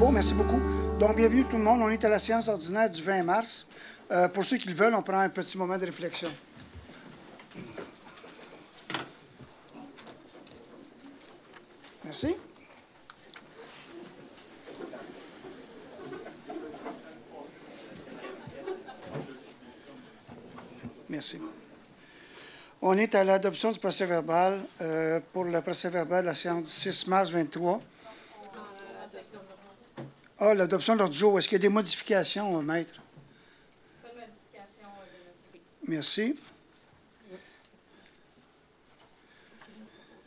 beau, merci beaucoup. Donc, bienvenue tout le monde. On est à la séance ordinaire du 20 mars. Pour ceux qui le veulent, on prend un petit moment de réflexion. Merci. Merci. On est à l'adoption du procès-verbal pour le procès-verbal de la séance du 6 mars 23. Ah, l'adoption de l'ordre du jour. Est-ce qu'il y a des modifications, maître? Pas de modification de notre. Merci.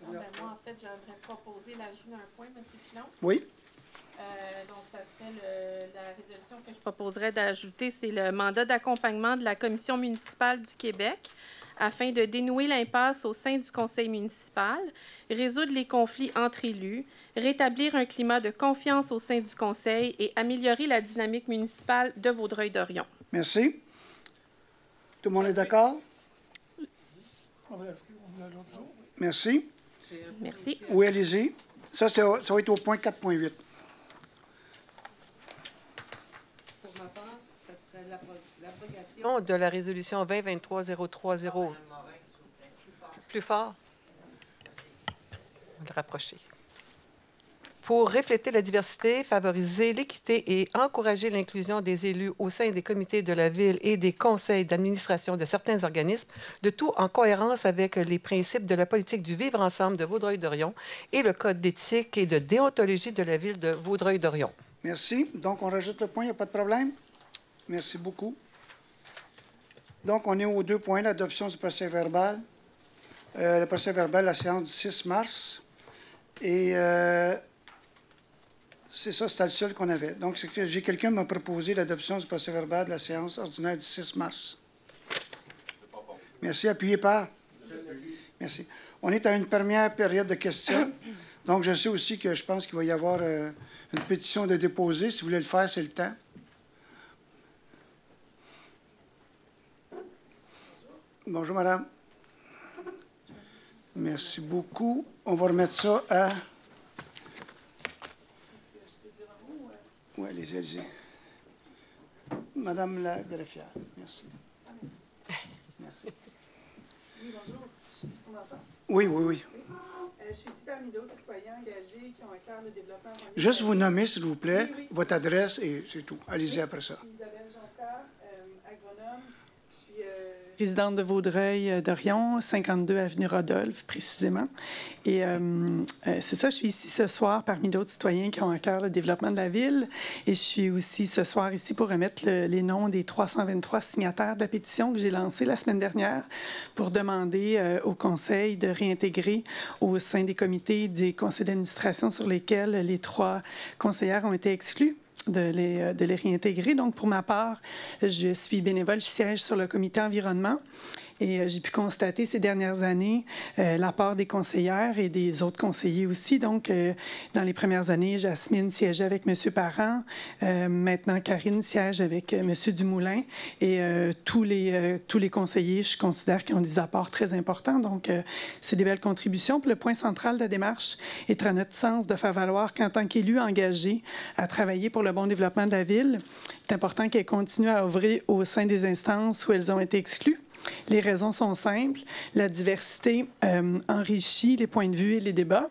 Moi, en fait, j'aimerais proposer l'ajout d'un point, M. Pilon. Oui. Donc, ça serait la résolution que je proposerais d'ajouter, c'est le mandat d'accompagnement de la Commission municipale du Québec afin de dénouer l'impasse au sein du conseil municipal, résoudre les conflits entre élus, rétablir un climat de confiance au sein du conseil et améliorer la dynamique municipale de Vaudreuil-Dorion. Merci. Tout le monde est d'accord? Merci. Merci. Oui, allez-y. Ça va être au point 4.8. Pour ma part, ça serait l'abrogation de la résolution 2023-030. Plus fort. On va le rapprocher. Pour refléter la diversité, favoriser l'équité et encourager l'inclusion des élus au sein des comités de la Ville et des conseils d'administration de certains organismes, le tout en cohérence avec les principes de la politique du vivre ensemble de Vaudreuil-Dorion et le code d'éthique et de déontologie de la Ville de Vaudreuil-Dorion. Merci. Donc, on rajoute le point, il n'y a pas de problème? Merci beaucoup. Donc, on est aux 2 points, l'adoption du procès-verbal. Le procès-verbal, la séance du 6 mars. Et c'est ça, c'était le seul qu'on avait. Donc, c'est que j'ai quelqu'un m'a proposé l'adoption du procès-verbal de la séance ordinaire du 6 mars. Merci. Appuyé par? Merci. On est à une première période de questions. Donc, je sais aussi que je pense qu'il va y avoir une pétition de déposer. Si vous voulez le faire, c'est le temps. Bonjour, madame. Merci beaucoup. On va remettre ça à... Oui, allez-y. Madame la greffière. Merci. Merci. Oui, bonjour. Est-ce qu'on m'entend? Oui, oui, oui. Je suis ici parmi d'autres citoyens engagés qui ont un cœur de développement. Juste vous nommer, s'il vous plaît, oui, oui. votre adresse et c'est tout. Allez-y Oui, après ça. Je suis Isabelle Jonca, agronome. Je suis résidente de Vaudreuil-Dorion, 52 avenue Rodolphe, précisément. Et c'est ça, je suis ici ce soir parmi d'autres citoyens qui ont à cœur le développement de la ville. Et je suis aussi ce soir ici pour remettre les noms des 323 signataires de la pétition que j'ai lancée la semaine dernière pour demander au conseil de réintégrer au sein des comités des conseils d'administration sur lesquels les 3 conseillères ont été exclus. De les réintégrer. Donc, pour ma part, je suis bénévole, je siège sur le comité environnement et j'ai pu constater ces dernières années l'apport des conseillères et des autres conseillers aussi. Donc, dans les premières années, Jasmine siégeait avec M. Parent. Maintenant, Karine siège avec M. Dumoulin. Et tous les conseillers, je considère qu'ils ont des apports très importants. Donc, c'est des belles contributions. Puis le point central de la démarche est à notre sens de faire valoir qu'en tant qu'élus engagés à travailler pour le bon développement de la ville, c'est important qu'elles continuent à œuvrer au sein des instances où elles ont été exclues. Les raisons sont simples. La diversité enrichit les points de vue et les débats.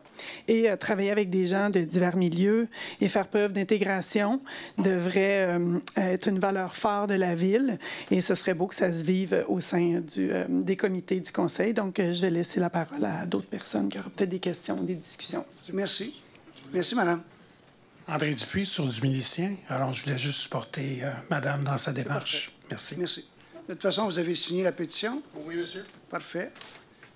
Et travailler avec des gens de divers milieux et faire preuve d'intégration devrait être une valeur forte de la ville. Et ce serait beau que ça se vive au sein des comités du conseil. Donc, je vais laisser la parole à d'autres personnes qui auront peut-être des questions, des discussions. Merci. Merci, madame. André Dupuis, sur du milicien. Alors, je voulais juste supporter madame dans sa démarche. Merci. Merci. De toute façon, vous avez signé la pétition? Oui, monsieur. Parfait.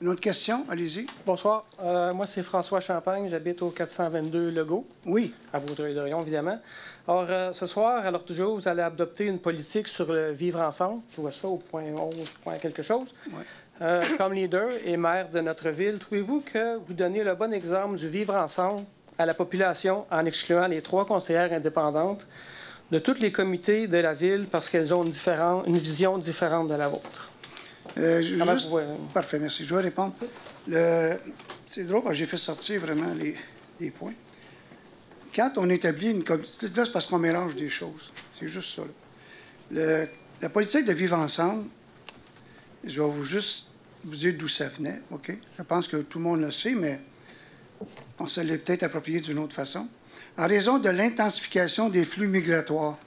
Une autre question? Allez-y. Bonsoir. Moi, c'est François Champagne. J'habite au 422 Legault. Oui. À Vaudreuil-Dorion, évidemment. Alors, ce soir, à l'ordre du jour, vous allez adopter une politique sur le vivre ensemble. Je vois ça au point 11, point quelque chose. Oui. Comme leader et maire de notre ville, trouvez-vous que vous donnez le bon exemple du vivre ensemble à la population en excluant les 3 conseillères indépendantes de tous les comités de la ville parce qu'elles ont une vision différente de la vôtre? Parfait, merci. Je vais répondre. C'est drôle, j'ai fait sortir vraiment les points. quand on établit une communauté, là, c'est parce qu'on mélange des choses. C'est juste ça. Là. La politique de vivre ensemble, je vais juste vous dire d'où ça venait, OK? Je pense que tout le monde le sait, mais on se l'est peut-être approprié d'une autre façon. En raison de l'intensification des flux migratoires.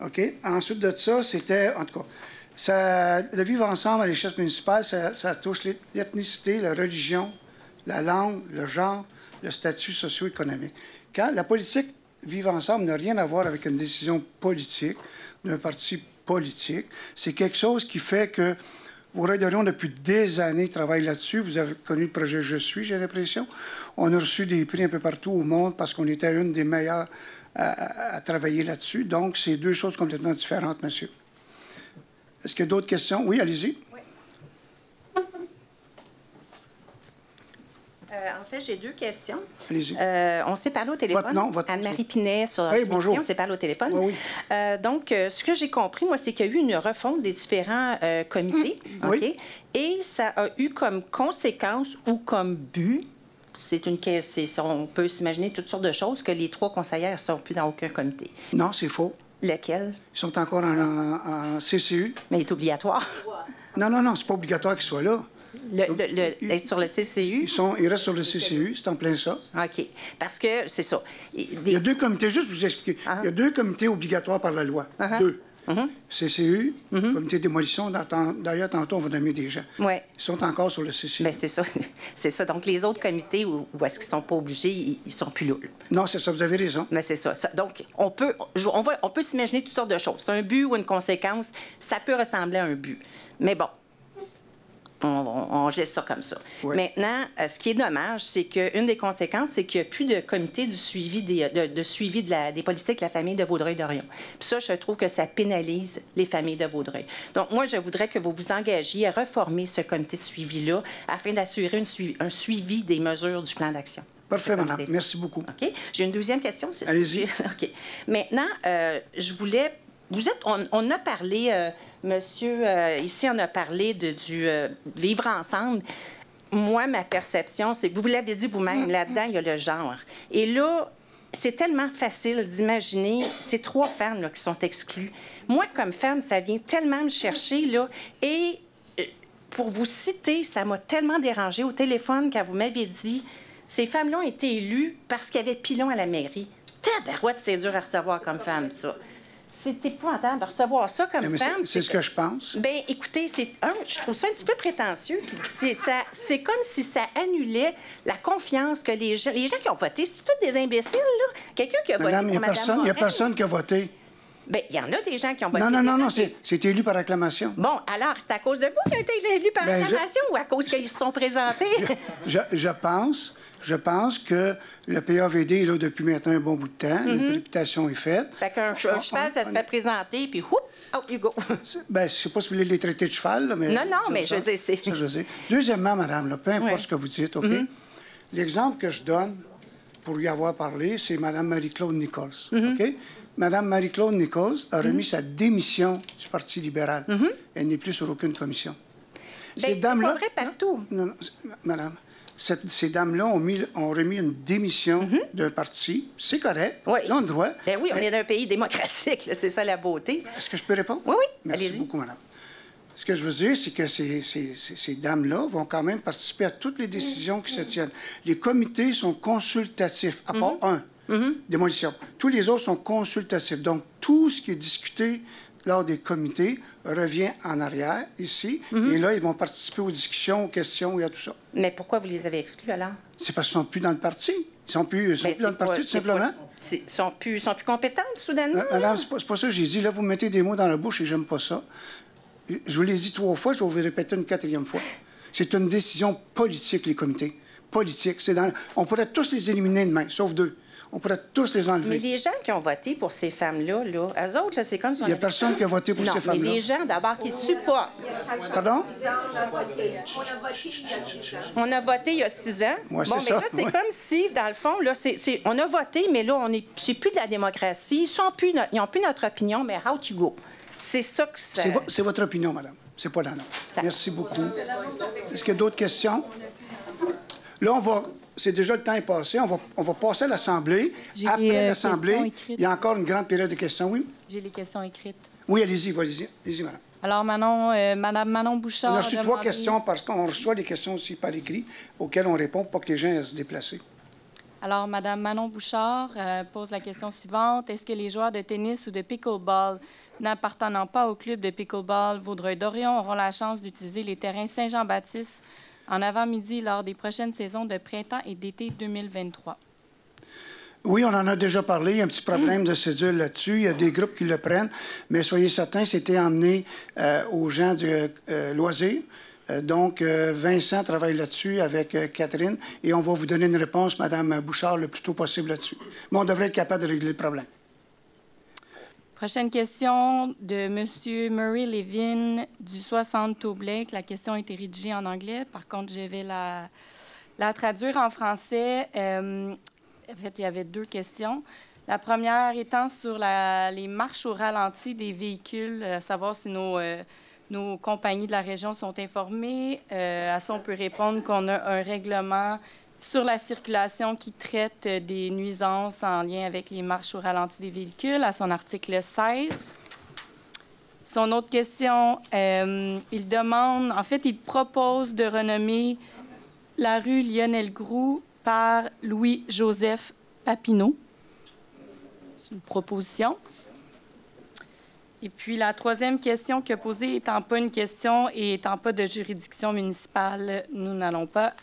OK? Ensuite de ça, c'était, en tout cas, le vivre ensemble à l'échelle municipale, ça touche l'ethnicité, la religion, la langue, le genre, le statut socio-économique. Quand la politique vivre ensemble n'a rien à voir avec une décision politique d'un parti politique, c'est quelque chose qui fait que Vaudreuil-Dorion, depuis des années, travaille là-dessus. Vous avez connu le projet Je suis, j'ai l'impression. On a reçu des prix un peu partout au monde parce qu'on était une des meilleures à travailler là-dessus. Donc, c'est deux choses complètement différentes, monsieur. Est-ce qu'il y a d'autres questions? Oui, allez-y. Oui. En fait, j'ai deux questions. Allez-y. On s'est parlé au téléphone. Votre nom, votre... Anne-Marie Pinet sur oui, bonjour. on s'est parlé au téléphone. Oui, oui. Donc, ce que j'ai compris, moi, c'est qu'il y a eu une refonte des différents comités. Oui. OK? Et ça a eu comme conséquence ou comme but, on peut s'imaginer toutes sortes de choses, que les 3 conseillères ne sont plus dans aucun comité. Non, c'est faux. Lequel? Ils sont encore en CCU. Mais il est obligatoire. Non, c'est pas obligatoire qu'ils soient là. Sur le CCU? Ils restent sur le CCU, c'est en plein ça. OK. Parce que c'est ça. Il y a 2 comités, juste pour vous expliquer. Il y a 2 comités obligatoires par la loi. 2. CCU, comité de démolition. D'ailleurs, tantôt, on va nommer des gens. Ouais. Ils sont encore sur le CCU. Bien, c'est ça. C'est ça. Donc, les autres comités où est-ce qu'ils ne sont pas obligés, ils ne sont plus là. Non, c'est ça, vous avez raison. Mais c'est ça. Donc, on peut s'imaginer toutes sortes de choses. C'est un but ou une conséquence. Ça peut ressembler à un but. Mais bon, je laisse ça comme ça. Oui. Maintenant, ce qui est dommage, c'est qu'une des conséquences, c'est qu'il n'y a plus de comité du suivi des politiques de la famille de Vaudreuil-Dorion. Puis ça, je trouve que ça pénalise les familles de Vaudreuil. Donc, moi, je voudrais que vous vous engagiez à reformer ce comité de suivi-là afin d'assurer un suivi des mesures du plan d'action. Parfait, madame. Merci beaucoup. OK. J'ai une deuxième question. Allez-y. OK. Maintenant, je voulais... On a parlé... Monsieur, ici, on a parlé du vivre ensemble. Moi, ma perception, c'est, vous l'avez dit vous-même, là-dedans, il y a le genre. Et là, c'est tellement facile d'imaginer ces 3 femmes là, qui sont exclues. Moi, comme femme, ça vient tellement me chercher, là. Et pour vous citer, ça m'a tellement dérangée au téléphone quand vous m'avez dit, ces femmes-là ont été élues parce qu'il y avait pilon à la mairie. Tabarouette, c'est dur à recevoir comme femme, ça. C'est épouvantable de recevoir ça comme femme. C'est ce que je pense. Bien, écoutez, je trouve ça un petit peu prétentieux. Puis c'est comme si ça annulait la confiance que les gens qui ont voté, c'est tous des imbéciles, là. Quelqu'un qui a voté pour Mme Morel. Il n'y a personne qui a voté. Bien, il y en a des gens qui ont voté. Non, c'est élu par acclamation. Bon, alors, c'est à cause de vous qu'ils ont été élus par acclamation ou à cause qu'ils se sont présentés? Je pense que le PAVD est là depuis maintenant un bon bout de temps. Notre réputation est faite. Fait qu'un cheval, ça se fait présenter, puis whoop, out you go. Bien, je ne sais pas si vous voulez les traiter de cheval, là, mais... Non, mais je veux dire, c'est... Ça, je veux dire. Deuxièmement, madame, là, peu importe ce que vous dites, OK? L'exemple que je donne, pour y avoir parlé, c'est Mme Marie-Claude Nichols, OK? Mme Marie-Claude Nichols a remis sa démission du Parti libéral. Elle n'est plus sur aucune commission. Ces dames-là... C'est pas vrai partout. Non, madame... Ces dames-là ont remis une démission d'un parti. C'est correct. Oui. Ils ont le droit. Bien oui, on est dans un pays démocratique. C'est ça la beauté. Est-ce que je peux répondre? Oui. Merci beaucoup, madame. Ce que je veux dire, c'est que ces dames-là vont quand même participer à toutes les décisions qui se tiennent. Les comités sont consultatifs, à part un, démolition. Tous les autres sont consultatifs. Donc, tout ce qui est discuté lors des comités revient en arrière, ici, et là, ils vont participer aux discussions, aux questions et à tout ça. Mais pourquoi vous les avez exclus, alors? C'est parce qu'ils ne sont plus dans le parti. Ils ne sont plus dans le parti, tout simplement. Ils sont plus compétentes, soudainement? Madame, c'est pas ça que j'ai dit. Là, vous me mettez des mots dans la bouche et j'aime pas ça. Je vous l'ai dit 3 fois, je vais vous le répéter une 4e fois. C'est une décision politique, les comités. Politique. On pourrait tous les éliminer demain, sauf 2. On pourrait tous les enlever. Mais les gens qui ont voté pour ces femmes-là, eux autres, là, c'est comme si... Il n'y a personne qui a voté pour ces femmes-là. Non, mais les gens, d'abord, qui supportent... Pardon? On a voté il y a 6 ans. Ouais, bon, mais là, c'est comme si, dans le fond, là, on a voté, mais là, c'est plus de la démocratie. Ils n'ont plus notre opinion, mais how to go? C'est ça que ça... C'est votre opinion, madame. C'est pas la nôtre. Merci beaucoup. Est-ce qu'il y a d'autres questions? Là, c'est déjà le temps est passé. On va passer à l'Assemblée. Après l'Assemblée, il y a encore une grande période de questions. Oui? J'ai les questions écrites. Oui, allez-y, allez-y, madame. Alors, Madame Manon Bouchard. On a reçu 3 questions parce qu'on reçoit des questions aussi par écrit auxquelles on répond pour que les gens aient à se déplacer. Alors, Madame Manon Bouchard pose la question suivante. Est-ce que les joueurs de tennis ou de pickleball n'appartenant pas au club de pickleball Vaudreuil-Dorion auront la chance d'utiliser les terrains Saint-Jean-Baptiste en avant-midi lors des prochaines saisons de printemps et d'été 2023? Oui, on en a déjà parlé. Il y a un petit problème de cédule là-dessus. Il y a des groupes qui le prennent. Mais soyez certains, c'était emmené aux gens du loisir. Donc, Vincent travaille là-dessus avec Catherine. Et on va vous donner une réponse, Mme Bouchard, le plus tôt possible là-dessus. Mais on devrait être capable de régler le problème. Prochaine question de M. Murray Levin du 60 Toublake. La question a été rédigée en anglais. Par contre, je vais la traduire en français. En fait, il y avait 2 questions. La première étant sur les marches au ralenti des véhicules, à savoir si nos compagnies de la région sont informées. À ça, on peut répondre qu'on a un règlement sur la circulation qui traite des nuisances en lien avec les marches au ralenti des véhicules, à son article 16. Son autre question, il demande, en fait, il propose de renommer la rue Lionel Groulx par Louis-Joseph Papineau. C'est une proposition. Et puis, la troisième question qu'il a posée étant pas une question et étant pas de juridiction municipale, nous n'allons pas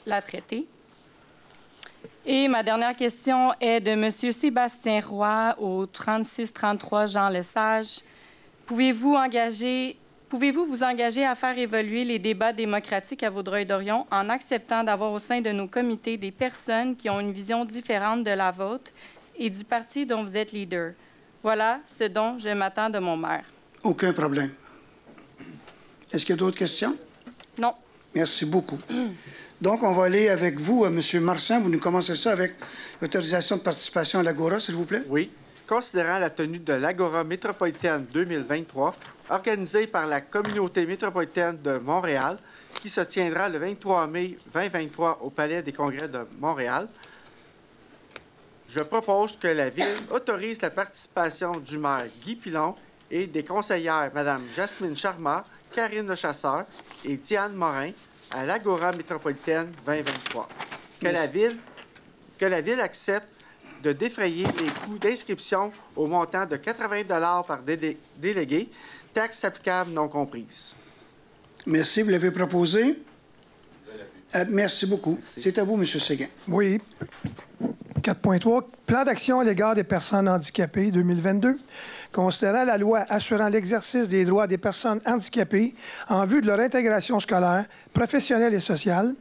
la traiter. Et ma dernière question est de M. Sébastien Roy au 3633 Jean Lesage. Pouvez-vous vous engager à faire évoluer les débats démocratiques à Vaudreuil-Dorion en acceptant d'avoir au sein de nos comités des personnes qui ont une vision différente de la vôtre et du parti dont vous êtes leader? Voilà ce dont je m'attends de mon maire. Aucun problème. Est-ce qu'il y a d'autres questions? Non. Merci beaucoup. Donc, on va aller avec vous, M. Marchand. Vous nous commencez ça avec l'autorisation de participation à l'Agora, s'il vous plaît. Oui. Considérant la tenue de l'Agora métropolitaine 2023, organisée par la Communauté métropolitaine de Montréal, qui se tiendra le 23 mai 2023 au Palais des Congrès de Montréal, je propose que la Ville autorise la participation du maire Guy Pilon et des conseillères Mme Jasmine Charmard, Karine Lechasseur et Diane Morin à l'Agora métropolitaine 2023. Que la Ville accepte de défrayer les coûts d'inscription au montant de 80 $ par délégué, taxes applicables non comprises. Merci. Vous l'avez proposé? Merci beaucoup. C'est à vous, M. Séguin. Oui. 4.3, plan d'action à l'égard des personnes handicapées 2022. Considérant la loi assurant l'exercice des droits des personnes handicapées en vue de leur intégration scolaire, professionnelle et sociale,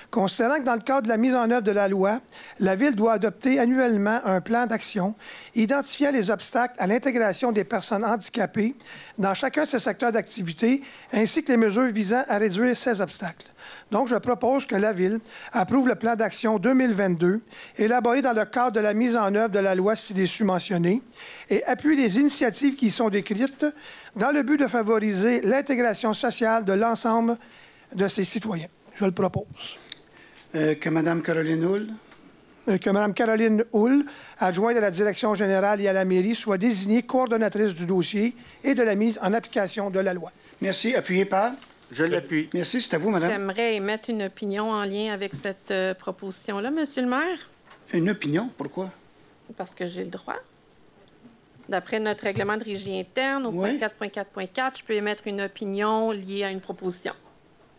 considérant que dans le cadre de la mise en œuvre de la loi, la Ville doit adopter annuellement un plan d'action identifiant les obstacles à l'intégration des personnes handicapées dans chacun de ces secteurs d'activité, ainsi que les mesures visant à réduire ces obstacles. Donc, je propose que la Ville approuve le plan d'action 2022, élaboré dans le cadre de la mise en œuvre de la loi ci-dessus mentionnée, et appuie les initiatives qui y sont décrites dans le but de favoriser l'intégration sociale de l'ensemble de ses citoyens. Je le propose. Que Mme Caroline Hull. Que Mme Caroline Hull, adjointe à la direction générale et à la mairie, soit désignée coordonnatrice du dossier et de la mise en application de la loi. Merci. Appuyé par? Je l'appuie. Merci. C'est à vous, Madame. J'aimerais émettre une opinion en lien avec cette proposition-là, Monsieur le maire. Une opinion? Pourquoi? Parce que j'ai le droit. D'après notre règlement de régie interne, au point 4.4.4, je peux émettre une opinion liée à une proposition.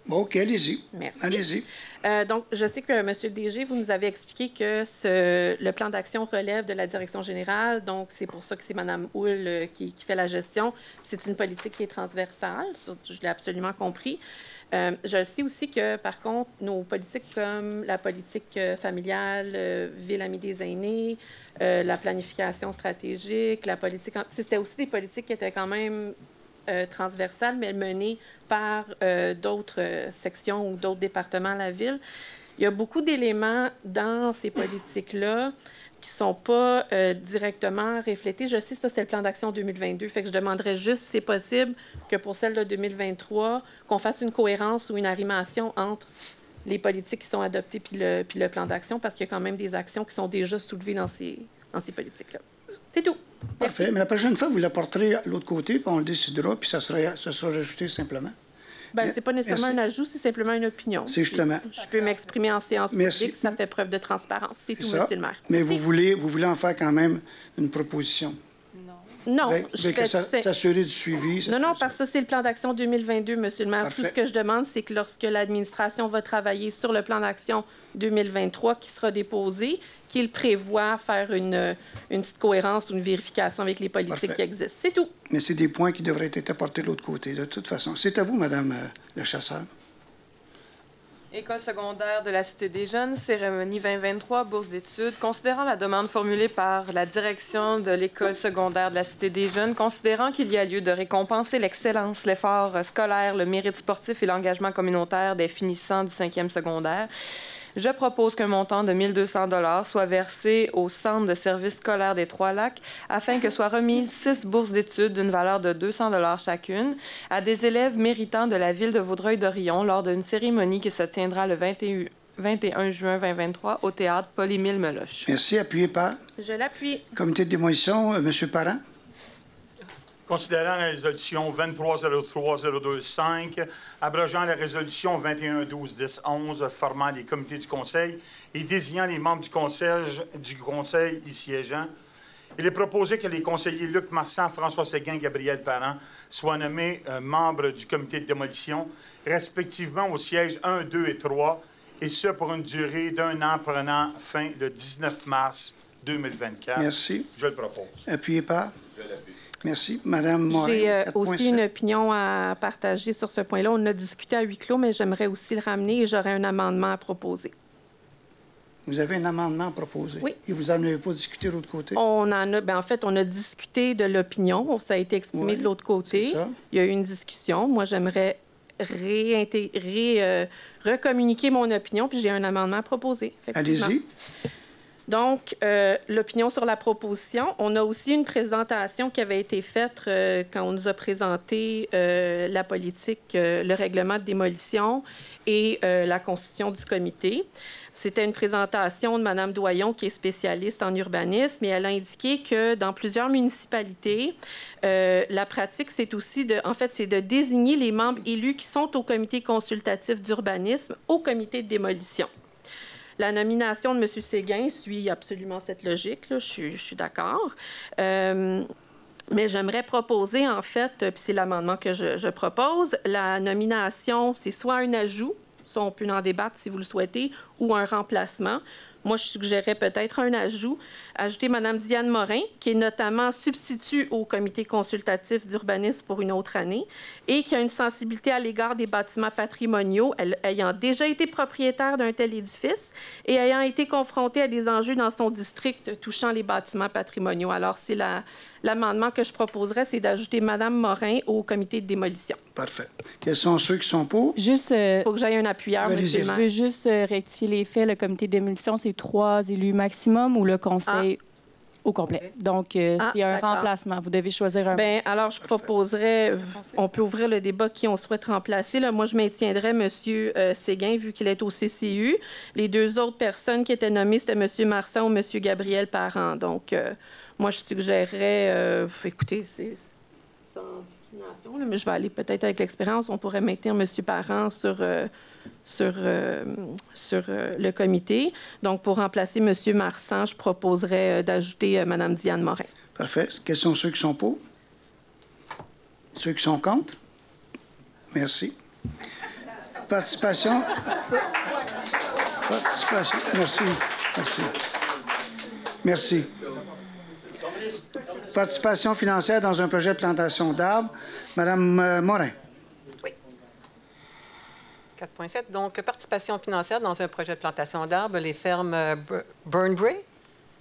OK, allez-y. Merci. Allez-y. Donc, je sais que, M. le DG, vous nous avez expliqué que le plan d'action relève de la direction générale. Donc, c'est pour ça que c'est Mme Hull qui fait la gestion. C'est une politique qui est transversale. Ça, je l'ai absolument compris. Je sais aussi que, par contre, nos politiques comme la politique familiale, Ville amie des aînés, la planification stratégique, la politique... C'était aussi des politiques qui étaient quand même transversales, mais menées par d'autres sections ou d'autres départements à la Ville. Il y a beaucoup d'éléments dans ces politiques-là qui ne sont pas directement reflétés. Je sais, ça, c'est le plan d'action 2022. Fait que je demanderais juste, si c'est possible, que pour celle de 2023, qu'on fasse une cohérence ou une arrimation entre les politiques qui sont adoptées puis le plan d'action, parce qu'il y a quand même des actions qui sont déjà soulevées dans ces politiques-là. C'est tout. Parfait. Merci. Mais la prochaine fois, vous l'apporterez à l'autre côté, puis on le décidera, puis ça sera rajouté simplement. Bien, c'est pas nécessairement Merci. un ajout, c'est simplement une opinion. C'est justement. Je peux m'exprimer en séance Merci. publique, ça fait preuve de transparence. C'est tout, Ça. Monsieur le maire. Mais Merci. vous voulez en faire quand même une proposition. Non, Bien, je que fais... s'assurer du suivi. Non, non, parce que ça, c'est le plan d'action 2022, Monsieur le maire. Parfait. Tout ce que je demande, c'est que lorsque l'administration va travailler sur le plan d'action 2023 qui sera déposé, qu'il prévoit faire une petite cohérence ou une vérification avec les politiques Parfait. qui existent. C'est tout. Mais c'est des points qui devraient être apportés de l'autre côté, de toute façon. C'est à vous, Madame le chasseur. École secondaire de la Cité des Jeunes, cérémonie 2023, bourse d'études. Considérant la demande formulée par la direction de l'École secondaire de la Cité des Jeunes, considérant qu'il y a lieu de récompenser l'excellence, l'effort scolaire, le mérite sportif et l'engagement communautaire des finissants du 5e secondaire, je propose qu'un montant de 1 200 $ soit versé au Centre de services scolaires des Trois-Lacs afin que soient remises 6 bourses d'études d'une valeur de 200 $ chacune à des élèves méritants de la ville de Vaudreuil-Dorion lors d'une cérémonie qui se tiendra le 21 juin 2023 au théâtre Paul-Émile Meloche. Merci. Appuyé par Je l'appuie. Comité de démolition, M. Parent. Considérant la résolution 23-03-025, abrogeant la résolution 21-12-10-11, formant les comités du Conseil et désignant les membres du Conseil y siégeant, il est proposé que les conseillers Luc Marsan, François Séguin et Gabriel Parent soient nommés membres du comité de démolition, respectivement aux sièges 1, 2 et 3, et ce pour une durée d'1 an prenant fin le 19 mars 2024. Merci. Je le propose. Appuyé par? Je l'appuie. Merci. Madame Morin. J'ai 4.7. aussi une opinion à partager sur ce point-là. On a discuté à huis clos, mais j'aimerais aussi le ramener et j'aurais un amendement à proposer. Vous avez un amendement à proposer? Oui. Et vous n'en avez pas discuté de l'autre côté? On en a, en fait, on a discuté de l'opinion. Ça a été exprimé Oui, de l'autre côté. c'est ça. Il y a eu une discussion. Moi, j'aimerais recommuniquer mon opinion, puis j'ai un amendement à proposer. effectivement. Allez-y. Donc, l'opinion sur la proposition. On a aussi une présentation qui avait été faite quand on nous a présenté la politique, le règlement de démolition et la constitution du comité. C'était une présentation de Mme Doyon, qui est spécialiste en urbanisme, et elle a indiqué que dans plusieurs municipalités, la pratique, c'est aussi c'est de désigner les membres élus qui sont au comité consultatif d'urbanisme, au comité de démolition. La nomination de M. Séguin suit absolument cette logique, là. Je suis d'accord. Mais j'aimerais proposer, en fait, puis c'est l'amendement que je propose, la nomination, c'est soit un ajout, ça on peut en débattre si vous le souhaitez, ou un remplacement. Moi, je suggérerais peut-être un ajout. Ajouter Mme Diane Morin, qui est notamment substitut au comité consultatif d'urbanisme pour une autre année et qui a une sensibilité à l'égard des bâtiments patrimoniaux, ayant déjà été propriétaire d'un tel édifice et ayant été confrontée à des enjeux dans son district touchant les bâtiments patrimoniaux. Alors, c'est l'amendement que je proposerais, c'est d'ajouter Mme Morin au comité de démolition. Parfait. Quels sont ceux qui sont pour? Juste, Il faut que j'aille un appuyeur, Allez-y. monsieur le je maire. veux juste rectifier les faits. Le comité de démolition, c'est 3 élus maximum ou le conseil au complet. Donc, c'est un d'accord. remplacement. Vous devez choisir un. Bien, alors, je proposerais, on peut ouvrir le débat qui on souhaite remplacer. Là, moi, je maintiendrais M. Séguin, vu qu'il est au CCU. Les deux autres personnes qui étaient nommées, c'était M. Marsan ou M. Gabriel Parent. Donc, moi, je suggérerais, écoutez, c'est sans discrimination, là, mais je vais aller peut-être avec l'expérience. On pourrait maintenir M. Parent sur le comité. Donc, pour remplacer M. Marsan, je proposerais d'ajouter Mme Diane Morin. Parfait. Quels sont ceux qui sont pour? Ceux qui sont contre? Merci. Participation. Participation. Merci. Merci. Merci. Participation financière dans un projet de plantation d'arbres. Madame Morin. 4.7. Donc, participation financière dans un projet de plantation d'arbres, les fermes Burnbrae,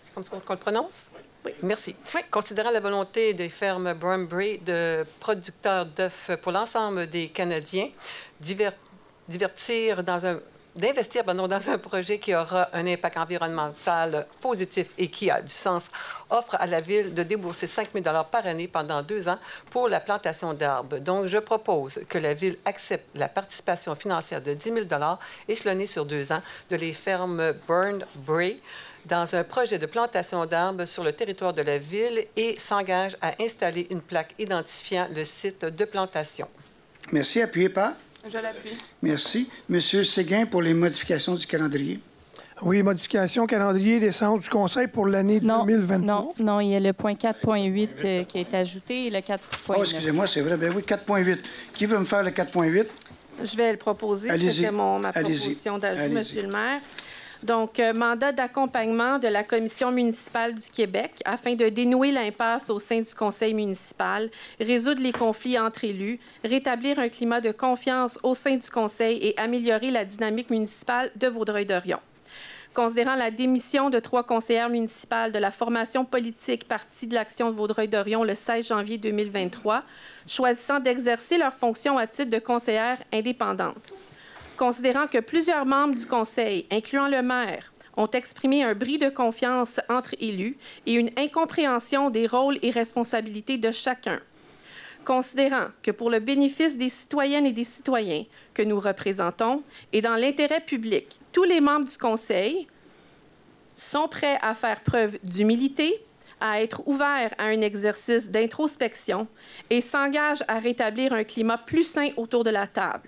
c'est comme ça qu'on le prononce? Oui. Merci. Oui. Considérant la volonté des fermes Burnbrae de producteurs d'œufs pour l'ensemble des Canadiens, divertir dans un d'investir dans un projet qui aura un impact environnemental positif et qui a du sens, offre à la Ville de débourser 5 000 $ par année pendant 2 ans pour la plantation d'arbres. Donc, je propose que la Ville accepte la participation financière de 10 000 $ échelonnée sur 2 ans de les fermes Burn-Bray dans un projet de plantation d'arbres sur le territoire de la Ville et s'engage à installer une plaque identifiant le site de plantation. Merci. Appuyé par? Je l'appuie. Merci. Monsieur Séguin pour les modifications du calendrier. Oui, modification calendrier des centres du Conseil pour l'année 2023. Non, il y a le point 4.8 qui a été ajouté et le 4.9. Oh, excusez-moi, c'est vrai. Ben oui, 4.8. Qui veut me faire le 4.8? Je vais le proposer. C'était ma proposition d'ajout, Monsieur le maire. Donc, mandat d'accompagnement de la Commission municipale du Québec afin de dénouer l'impasse au sein du Conseil municipal, résoudre les conflits entre élus, rétablir un climat de confiance au sein du Conseil et améliorer la dynamique municipale de Vaudreuil-Dorion. Considérant la démission de 3 conseillères municipales de la formation politique Parti de l'Action de Vaudreuil-Dorion le 16 janvier 2023, choisissant d'exercer leurs fonctions à titre de conseillères indépendantes. Considérant que plusieurs membres du Conseil, incluant le maire, ont exprimé un bris de confiance entre élus et une incompréhension des rôles et responsabilités de chacun. Considérant que pour le bénéfice des citoyennes et des citoyens que nous représentons et dans l'intérêt public, tous les membres du Conseil sont prêts à faire preuve d'humilité, à être ouverts à un exercice d'introspection et s'engagent à rétablir un climat plus sain autour de la table.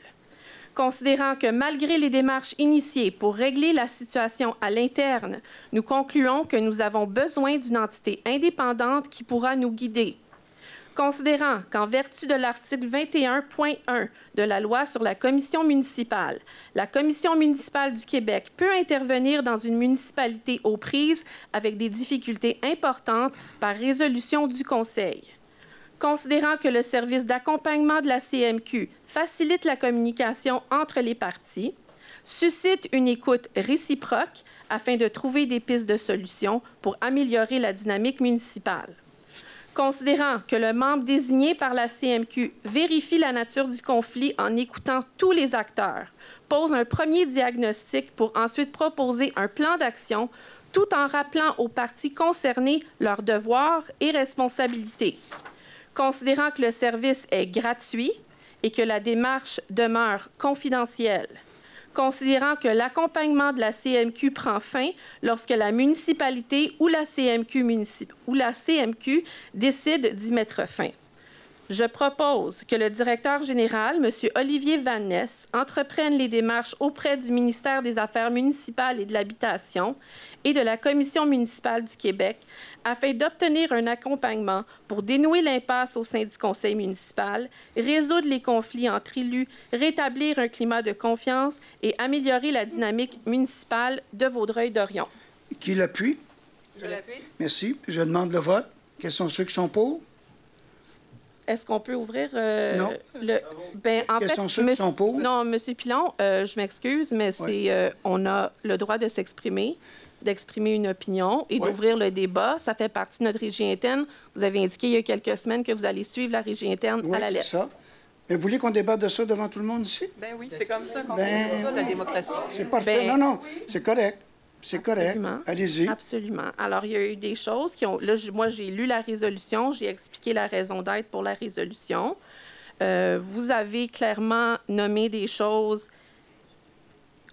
Considérant que malgré les démarches initiées pour régler la situation à l'interne, nous concluons que nous avons besoin d'une entité indépendante qui pourra nous guider. Considérant qu'en vertu de l'article 21.1 de la loi sur la commission municipale, la Commission municipale du Québec peut intervenir dans une municipalité aux prises avec des difficultés importantes par résolution du Conseil. Considérant que le service d'accompagnement de la CMQ facilite la communication entre les parties, suscite une écoute réciproque afin de trouver des pistes de solutions pour améliorer la dynamique municipale. Considérant que le membre désigné par la CMQ vérifie la nature du conflit en écoutant tous les acteurs, pose un premier diagnostic pour ensuite proposer un plan d'action tout en rappelant aux parties concernées leurs devoirs et responsabilités. Considérant que le service est gratuit et que la démarche demeure confidentielle. Considérant que l'accompagnement de la CMQ prend fin lorsque la municipalité ou la CMQ décide d'y mettre fin. Je propose que le directeur général, M. Olivier Van Ness, entreprenne les démarches auprès du ministère des Affaires municipales et de l'Habitation et de la Commission municipale du Québec afin d'obtenir un accompagnement pour dénouer l'impasse au sein du conseil municipal, résoudre les conflits entre élus, rétablir un climat de confiance et améliorer la dynamique municipale de Vaudreuil-Dorion. Qui l'appuie? Je l'appuie. Merci. Je demande le vote. Quels sont ceux qui sont pour? Est-ce qu'on peut ouvrir non. Quels sont ceux qui sont pour? Non, M. Pilon, je m'excuse, mais on a le droit de s'exprimer, d'exprimer une opinion et d'ouvrir le débat. Ça fait partie de notre régie interne. Vous avez indiqué il y a quelques semaines que vous allez suivre la régie interne à la lettre. C'est ça. Mais vous voulez qu'on débatte de ça devant tout le monde ici? Ben oui, c'est comme ça qu'on fait ça, la démocratie. C'est parfait. Non, c'est correct. C'est correct. Allez-y. Absolument. Alors, il y a eu des choses qui ont... Là, moi, j'ai lu la résolution. J'ai expliqué la raison d'être pour la résolution. Vous avez clairement nommé des choses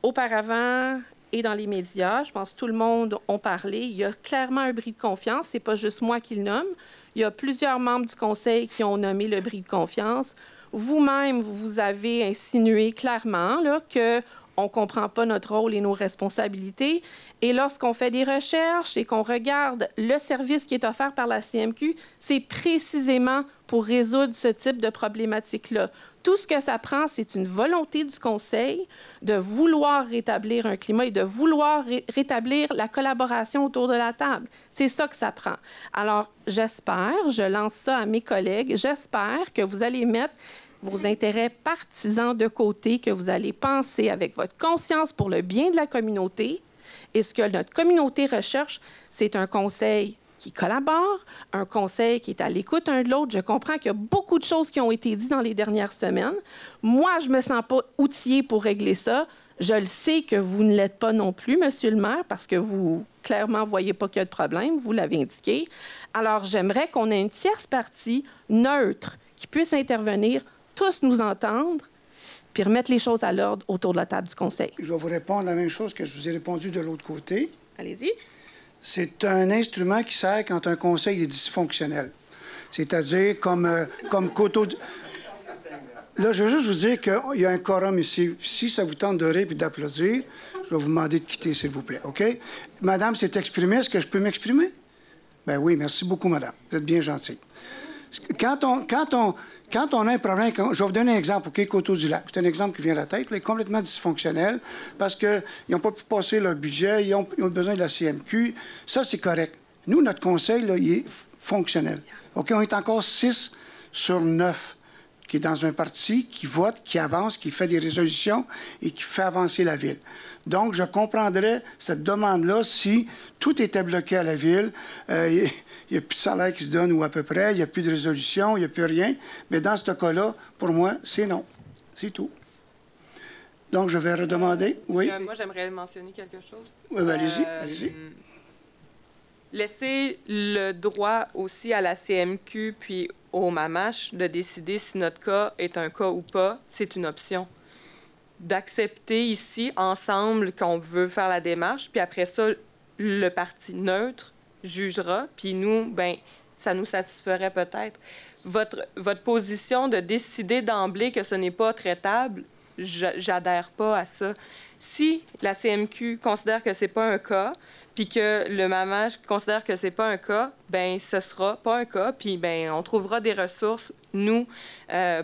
auparavant et dans les médias. Je pense que tout le monde a parlé. Il y a clairement un bris de confiance. Ce n'est pas juste moi qui le nomme. Il y a plusieurs membres du Conseil qui ont nommé le bris de confiance. Vous-même, vous avez insinué clairement là, que on ne comprend pas notre rôle et nos responsabilités. Et lorsqu'on fait des recherches et qu'on regarde le service qui est offert par la CMQ, c'est précisément pour résoudre ce type de problématique-là. Tout ce que ça prend, c'est une volonté du Conseil de vouloir rétablir un climat et de vouloir rétablir la collaboration autour de la table. C'est ça que ça prend. Alors, j'espère, je lance ça à mes collègues, j'espère que vous allez mettre vos intérêts partisans de côté, que vous allez penser avec votre conscience pour le bien de la communauté. Et ce que notre communauté recherche, c'est un conseil qui collabore, un conseil qui est à l'écoute un de l'autre. Je comprends qu'il y a beaucoup de choses qui ont été dites dans les dernières semaines. Moi, je ne me sens pas outillée pour régler ça. Je le sais que vous ne l'êtes pas non plus, Monsieur le maire, parce que vous, clairement, ne voyez pas qu'il y a de problème. Vous l'avez indiqué. Alors, j'aimerais qu'on ait une tierce partie neutre qui puisse intervenir, tous nous entendre, puis remettre les choses à l'ordre autour de la table du conseil. Je vais vous répondre la même chose que je vous ai répondu de l'autre côté. Allez-y. C'est un instrument qui sert quand un conseil est dysfonctionnel. C'est-à-dire comme coteau... Là, je veux juste vous dire qu'il y a un quorum ici. Si ça vous tente de rire et d'applaudir, je vais vous demander de quitter, s'il vous plaît. OK? Madame s'est exprimée. Est-ce que je peux m'exprimer? Bien oui, merci beaucoup, madame. Vous êtes bien gentille. Quand on a un problème... je vais vous donner un exemple, OK? Coteau-du-Lac. C'est un exemple qui vient à la tête. Là, il est complètement dysfonctionnel parce qu'ils n'ont pas pu passer leur budget. Ils ont besoin de la CMQ. Ça, c'est correct. Nous, notre conseil, là, il est fonctionnel. OK? On est encore 6 sur 9 qui est dans un parti, qui vote, qui avance, qui fait des résolutions et qui fait avancer la Ville. Donc, je comprendrais cette demande-là si tout était bloqué à la Ville, il n'y a plus de salaire qui se donne ou à peu près, il n'y a plus de résolution, il n'y a plus rien. Mais dans ce cas-là, pour moi, c'est non. C'est tout. Donc, je vais redemander. Oui? Moi, j'aimerais mentionner quelque chose. Oui, ben, allez-y, allez-y. Laisser le droit aussi à la CMQ puis au MAMACH de décider si notre cas est un cas ou pas, c'est une option. D'accepter ici, ensemble, qu'on veut faire la démarche, puis après ça, le parti neutre jugera, puis nous, ben ça nous satisferait peut-être. Votre position de décider d'emblée que ce n'est pas traitable, j'adhère pas à ça. Si la CMQ considère que c'est pas un cas, puis que le MAMACH considère que c'est pas un cas, ben ce sera pas un cas, puis ben on trouvera des ressources, nous,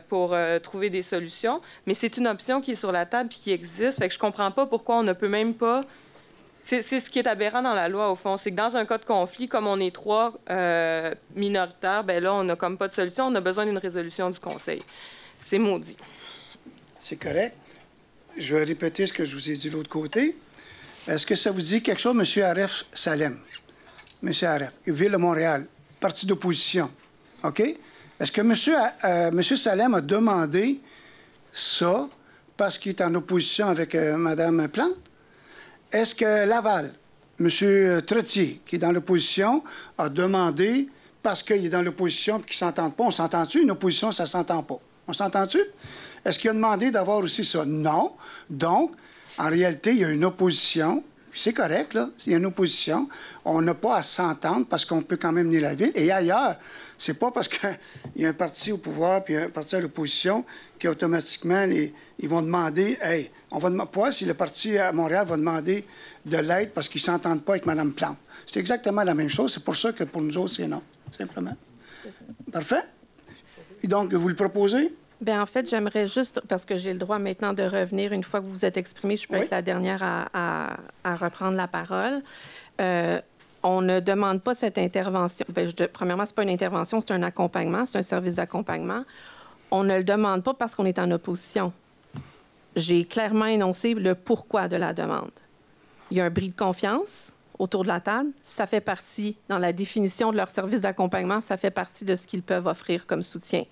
pour trouver des solutions. Mais c'est une option qui est sur la table puis qui existe. Fait que je comprends pas pourquoi on ne peut même pas... C'est ce qui est aberrant dans la loi, au fond. C'est que dans un cas de conflit, comme on est 3 minoritaires, ben là, on n'a comme pas de solution. On a besoin d'une résolution du Conseil. C'est maudit. C'est correct. Je vais répéter ce que je vous ai dit de l'autre côté. Est-ce que ça vous dit quelque chose, M. Aref Salem? M. Aref, Ville de Montréal, parti d'opposition. OK? Est-ce que M. Salem a demandé ça parce qu'il est en opposition avec Mme Plante? Est-ce que Laval, M. Trottier, qui est dans l'opposition, a demandé parce qu'il est dans l'opposition et qu'il ne s'entend pas? On s'entend-tu? Une opposition, ça ne s'entend pas. On s'entend-tu? Est-ce qu'il a demandé d'avoir aussi ça? Non. Donc, en réalité, il y a une opposition. C'est correct, là. Il y a une opposition. On n'a pas à s'entendre parce qu'on peut quand même mener la Ville. Et ailleurs, c'est pas parce qu'il y a un parti au pouvoir puis un parti à l'opposition qu'automatiquement, ils vont demander... Hey, on va demander... Pas si le parti à Montréal va demander de l'aide parce qu'ils ne s'entendent pas avec Mme Plante. C'est exactement la même chose. C'est pour ça que pour nous autres, c'est non, simplement. Parfait? Et donc, vous le proposez? Bien, en fait, j'aimerais juste, parce que j'ai le droit maintenant de revenir, une fois que vous vous êtes exprimé, je peux être la dernière à reprendre la parole. On ne demande pas cette intervention. Bien, premièrement, ce n'est pas une intervention, c'est un accompagnement, c'est un service d'accompagnement. On ne le demande pas parce qu'on est en opposition. J'ai clairement énoncé le pourquoi de la demande. Il y a un bris de confiance autour de la table. Ça fait partie, dans la définition de leur service d'accompagnement, ça fait partie de ce qu'ils peuvent offrir comme soutien.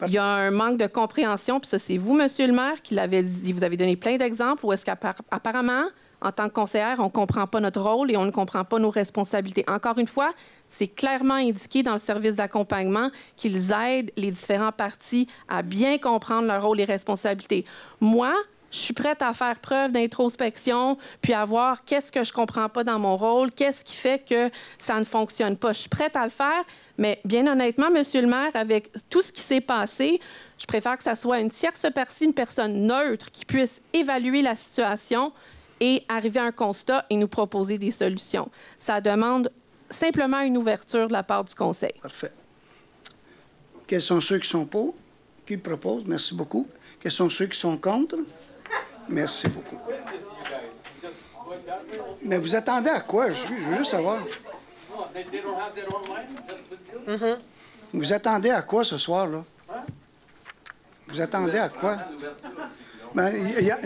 Il y a un manque de compréhension, puis ça, c'est vous, Monsieur le maire, qui l'avez dit. Vous avez donné plein d'exemples où est-ce qu'apparemment, en tant que conseillère, on ne comprend pas notre rôle et on ne comprend pas nos responsabilités. Encore une fois, c'est clairement indiqué dans le service d'accompagnement qu'ils aident les différents partis à bien comprendre leur rôle et responsabilités. Moi, je suis prête à faire preuve d'introspection, puis à voir qu'est-ce que je ne comprends pas dans mon rôle, qu'est-ce qui fait que ça ne fonctionne pas. Je suis prête à le faire, mais bien honnêtement, Monsieur le maire, avec tout ce qui s'est passé, je préfère que ça soit une tierce personne, une personne neutre qui puisse évaluer la situation et arriver à un constat et nous proposer des solutions. Ça demande simplement une ouverture de la part du Conseil. Parfait. Quels sont ceux qui sont pour? Qui le proposent? Merci beaucoup. Quels sont ceux qui sont contre? Merci beaucoup. Mais vous attendez à quoi? Je veux juste savoir. Vous attendez à quoi ce soir-là? Vous attendez à quoi? Ben,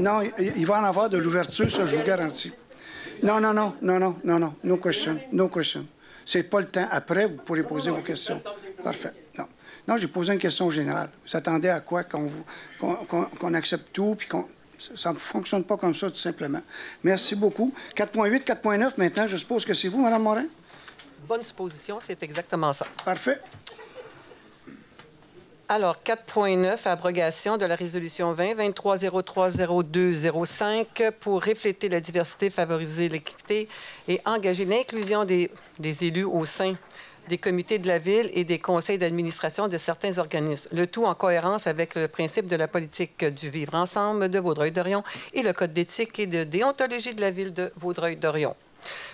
non, il va en avoir de l'ouverture, ça, je vous garantis. Non. No question. No question. C'est pas le temps. Après, vous pourrez poser vos questions. Parfait. Non, j'ai posé une question générale. Vous attendez à quoi? Qu'on accepte tout, puis qu'on... Ça ne fonctionne pas comme ça, tout simplement. Merci beaucoup. 4.8, 4.9, maintenant, je suppose que c'est vous, Mme Morin? Bonne supposition, c'est exactement ça. Parfait. Alors, 4.9, abrogation de la résolution 20-23-03-02-05 pour refléter la diversité, favoriser l'équité et engager l'inclusion des élus au sein des comités de la Ville et des conseils d'administration de certains organismes. Le tout en cohérence avec le principe de la politique du vivre ensemble de Vaudreuil-Dorion et le code d'éthique et de déontologie de la Ville de Vaudreuil-Dorion.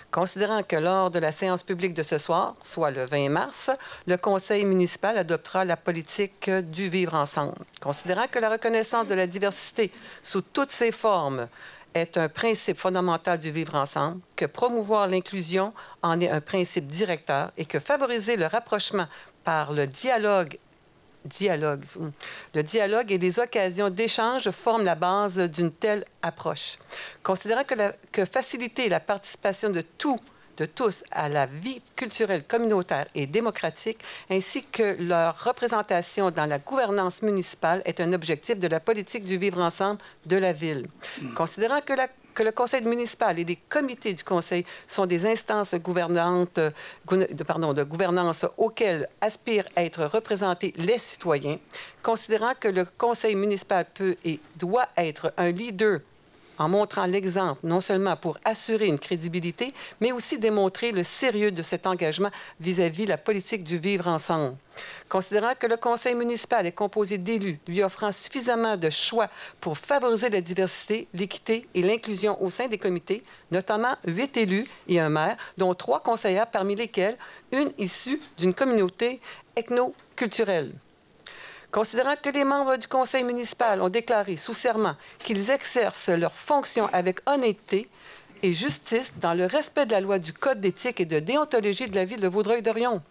Considérant que lors de la séance publique de ce soir, soit le 20 mars, le conseil municipal adoptera la politique du vivre ensemble. Considérant que la reconnaissance de la diversité sous toutes ses formes est un principe fondamental du vivre ensemble, que promouvoir l'inclusion en est un principe directeur et que favoriser le rapprochement par le dialogue et les occasions d'échange forment la base d'une telle approche. Considérant que faciliter la participation de tous à la vie culturelle communautaire et démocratique, ainsi que leur représentation dans la gouvernance municipale est un objectif de la politique du vivre ensemble de la Ville. Considérant que le conseil municipal et les comités du conseil sont des instances de gouvernance auxquelles aspirent à être représentés les citoyens, considérant que le conseil municipal peut et doit être un leader en montrant l'exemple, non seulement pour assurer une crédibilité, mais aussi démontrer le sérieux de cet engagement vis-à-vis de la politique du vivre ensemble. Considérant que le conseil municipal est composé d'élus, lui offrant suffisamment de choix pour favoriser la diversité, l'équité et l'inclusion au sein des comités, notamment 8 élus et un maire, dont 3 conseillères, parmi lesquelles une issue d'une communauté ethno-culturelle. Considérant que les membres du conseil municipal ont déclaré sous serment qu'ils exercent leurs fonctions avec honnêteté et justice dans le respect de la loi du Code d'éthique et de déontologie de la Ville de Vaudreuil-Dorion.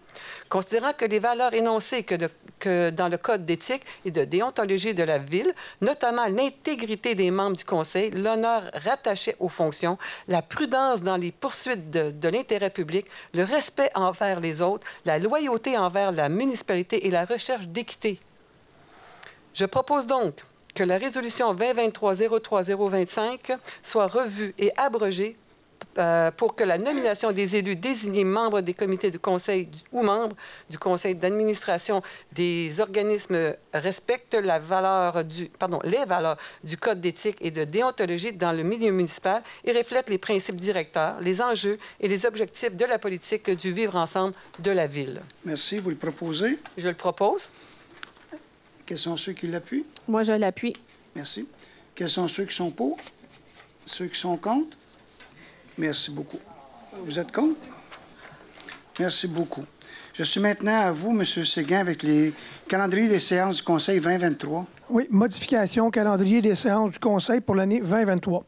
Considérant que les valeurs énoncées que dans le Code d'éthique et de déontologie de la Ville, notamment l'intégrité des membres du conseil, l'honneur rattaché aux fonctions, la prudence dans les poursuites de l'intérêt public, le respect envers les autres, la loyauté envers la municipalité et la recherche d'équité. Je propose donc que la résolution 2023-03-025 soit revue et abrogée pour que la nomination des élus désignés membres des comités de conseil ou membres du conseil d'administration des organismes respectent les valeurs du Code d'éthique et de déontologie dans le milieu municipal et reflètent les principes directeurs, les enjeux et les objectifs de la politique du vivre ensemble de la Ville. Merci. Vous le proposez? Je le propose. Quels sont ceux qui l'appuient? Moi, je l'appuie. Merci. Quels sont ceux qui sont pour? Ceux qui sont contre? Merci beaucoup. Vous êtes contre? Merci beaucoup. Je suis maintenant à vous, M. Séguin, avec les calendriers des séances du Conseil 2023. Oui, modification calendrier des séances du Conseil pour l'année 2023.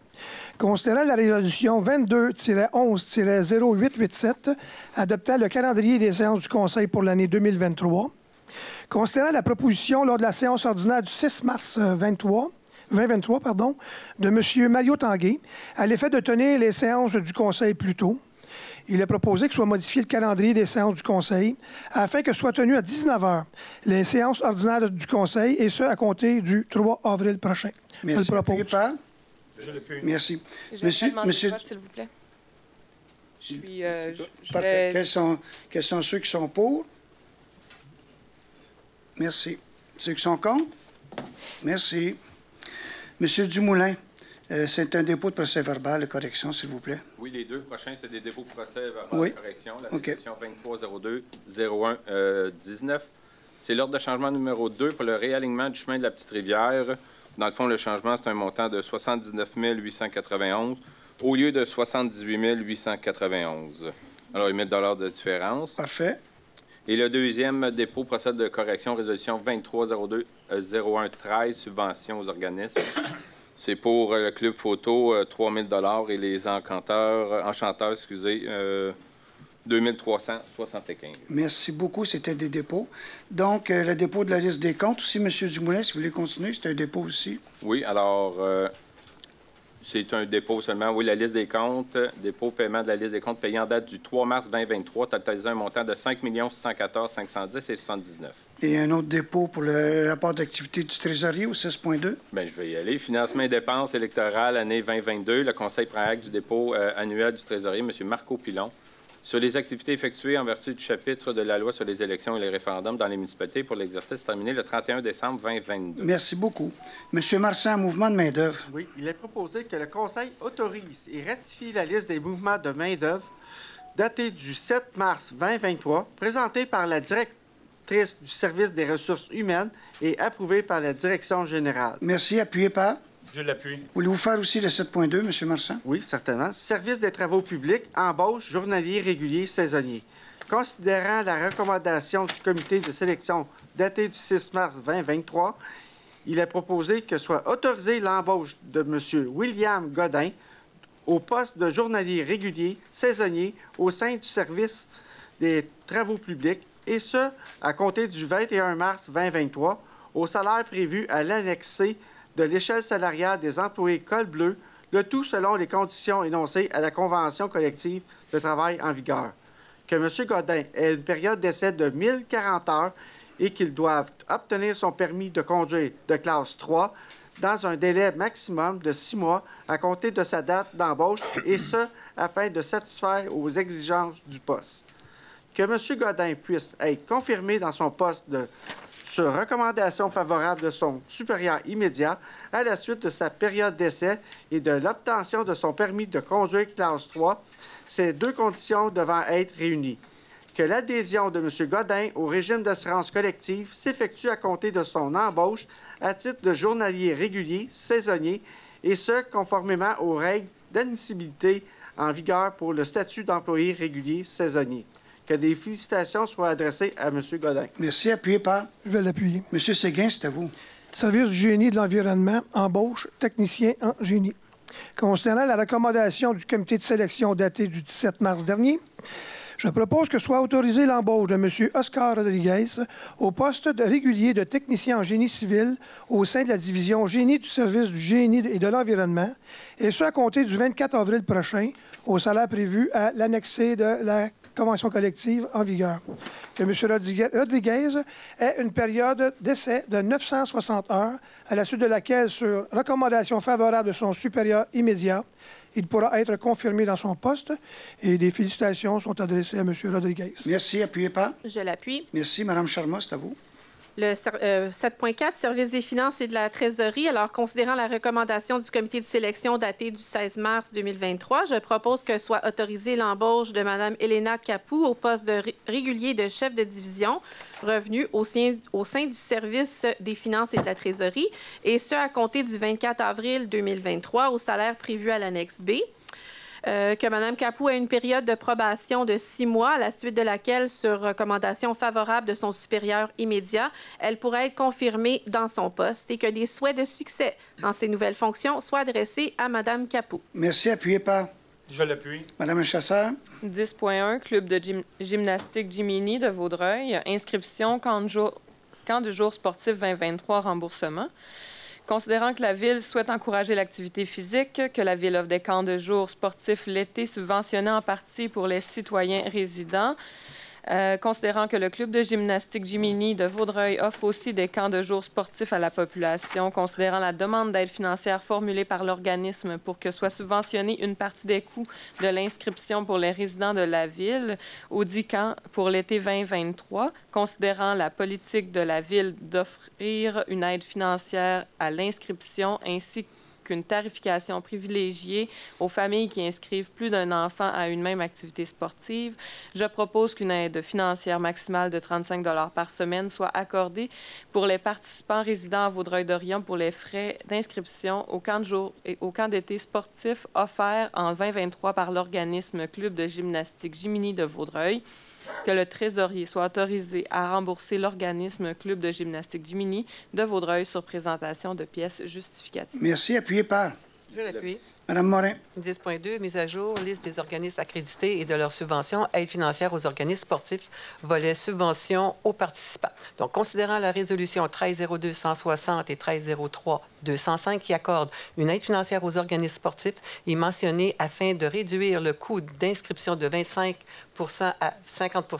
Considérant la résolution 22-11-0887 adoptant le calendrier des séances du Conseil pour l'année 2023, considérant la proposition lors de la séance ordinaire du 6 mars 2023, de M. Mario Tanguay, à l'effet de tenir les séances du Conseil plus tôt, il est proposé que soit modifié le calendrier des séances du Conseil afin que soient tenues à 19 h les séances ordinaires du Conseil, et ce, à compter du 3 avril prochain. Merci. Je le propose. Merci. Monsieur, s'il vous plaît. Parfait. Quels sont ceux qui sont pour? Merci. Ceux qui sont contre? Merci. Monsieur Dumoulin, c'est un dépôt de procès-verbal de correction, s'il vous plaît. Oui, les deux prochains, c'est des dépôts de procès-verbal oui. de correction. La résolution 23-02-01-19. C'est l'ordre de changement numéro 2 pour le réalignement du chemin de la Petite-Rivière. Dans le fond, le changement, c'est un montant de 79 891 au lieu de 78 891. Alors, ils mettent $ de différence. Parfait. Et le deuxième dépôt procède de correction, résolution 23-02-01-13, subvention aux organismes. C'est pour le club photo, 3 000 et les enchanteurs, 2 375. Merci beaucoup. C'était des dépôts. Donc, le dépôt de la liste des comptes aussi, M. Dumoulin, si vous voulez continuer, c'est un dépôt aussi. Oui, alors, C'est un dépôt seulement. Oui, la liste des comptes, dépôt, paiement de la liste des comptes payés en date du 3 mars 2023, totalisant un montant de 5 614 510 et 79. Et un autre dépôt pour le rapport d'activité du trésorier au 6.2. Bien, je vais y aller. Financement et dépenses électorales, année 2022. Le Conseil prend acte du dépôt annuel du trésorier, M. Marco Pilon, sur les activités effectuées en vertu du chapitre de la loi sur les élections et les référendums dans les municipalités pour l'exercice terminé le 31 décembre 2022. Merci beaucoup. M. Marchand, mouvement de main-d'œuvre. Oui, il est proposé que le Conseil autorise et ratifie la liste des mouvements de main-d'œuvre datée du 7 mars 2023, présentée par la directrice du service des ressources humaines et approuvée par la direction générale. Merci. Appuyé par? Je l'appuie. Voulez-vous faire aussi le 7.2, M. Marchand? Oui, certainement. Service des travaux publics, embauche, journalier, régulier, saisonnier. Considérant la recommandation du comité de sélection datée du 6 mars 2023, il est proposé que soit autorisée l'embauche de M. William Godin au poste de journalier régulier, saisonnier au sein du service des travaux publics, et ce, à compter du 21 mars 2023, au salaire prévu à l'annexe C de l'échelle salariale des employés col bleu, le tout selon les conditions énoncées à la Convention collective de travail en vigueur. Que M. Godin ait une période d'essai de 1040 heures et qu'il doive obtenir son permis de conduire de classe 3 dans un délai maximum de 6 mois à compter de sa date d'embauche, et ce, afin de satisfaire aux exigences du poste. Que M. Godin puisse être confirmé dans son poste sur recommandation favorable de son supérieur immédiat à la suite de sa période d'essai et de l'obtention de son permis de conduire classe 3, ces deux conditions devant être réunies. Que l'adhésion de M. Godin au régime d'assurance collective s'effectue à compter de son embauche à titre de journalier régulier, saisonnier, et ce, conformément aux règles d'admissibilité en vigueur pour le statut d'employé régulier saisonnier. Que des félicitations soient adressées à M. Godin. Merci. Appuyé par? Je vais l'appuyer. M. Séguin, c'est à vous. Service du génie et de l'environnement, embauche, technicien en génie. Concernant la recommandation du comité de sélection datée du 17 mars dernier, je propose que soit autorisée l'embauche de M. Oscar Rodriguez au poste de régulier de technicien en génie civil au sein de la division génie du service du génie et de l'environnement, et ce à compter du 24 avril prochain, au salaire prévu à l'annexe C de la Convention collective en vigueur. Que M. Rodriguez ait une période d'essai de 960 heures, à la suite de laquelle, sur recommandation favorable de son supérieur immédiat, il pourra être confirmé dans son poste, et des félicitations sont adressées à M. Rodriguez. Merci. Appuyé par? Je l'appuie. Merci. Mme Charma, c'est à vous. Le 7.4, service des finances et de la trésorerie. Alors, considérant la recommandation du comité de sélection datée du 16 mars 2023, je propose que soit autorisée l'embauche de Mme Elena Capou au poste de régulier de chef de division revenu au sein du service des finances et de la trésorerie, et ce, à compter du 24 avril 2023, au salaire prévu à l'annexe B. Que Mme Capou ait une période de probation de 6 mois, à la suite de laquelle, sur recommandation favorable de son supérieur immédiat, elle pourrait être confirmée dans son poste, et que des souhaits de succès dans ses nouvelles fonctions soient adressés à Mme Capou. Merci. Appuyé par? Je l'appuie. Mme Chasseur. 10.1, Club de gymnastique Jiminy de Vaudreuil. Inscription, camp de jour sportif 2023, remboursement. Considérant que la Ville souhaite encourager l'activité physique, que la Ville offre des camps de jour sportifs l'été subventionnés en partie pour les citoyens résidents, considérant que le Club de gymnastique Jiminy de Vaudreuil offre aussi des camps de jour sportifs à la population, considérant la demande d'aide financière formulée par l'organisme pour que soit subventionnée une partie des coûts de l'inscription pour les résidents de la Ville aux 10 camps pour l'été 2023, considérant la politique de la Ville d'offrir une aide financière à l'inscription ainsi qu'une tarification privilégiée aux familles qui inscrivent plus d'un enfant à une même activité sportive, je propose qu'une aide financière maximale de 35 $ par semaine soit accordée pour les participants résidant à Vaudreuil-Dorion pour les frais d'inscription au camp de jour et au camp d'été sportif offert en 2023 par l'organisme Club de gymnastique Jiminy de Vaudreuil. Que le trésorier soit autorisé à rembourser l'organisme Club de gymnastique Jiminy de Vaudreuil sur présentation de pièces justificatives. Merci. Appuyé par? Je l'appuie. Madame Morin. 10.2, mise à jour, liste des organismes accrédités et de leurs subventions, aide financière aux organismes sportifs, volet subventions aux participants. Donc, considérant la résolution 1302-160 et 1303-205 qui accordent une aide financière aux organismes sportifs est mentionnée afin de réduire le coût d'inscription de 25 à 50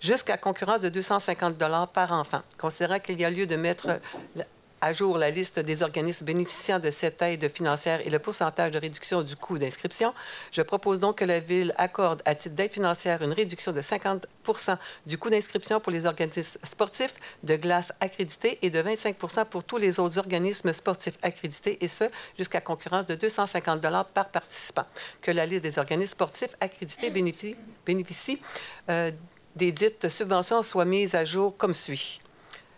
jusqu'à concurrence de 250 $ par enfant. Considérant qu'il y a lieu de mettre à jour la liste des organismes bénéficiant de cette aide financière et le pourcentage de réduction du coût d'inscription, je propose donc que la Ville accorde à titre d'aide financière une réduction de 50 du coût d'inscription pour les organismes sportifs de glace accrédités et de 25 pour tous les autres organismes sportifs accrédités, et ce, jusqu'à concurrence de 250 $ par participant. Que la liste des organismes sportifs accrédités bénéficie des dites subventions soit mise à jour comme suit.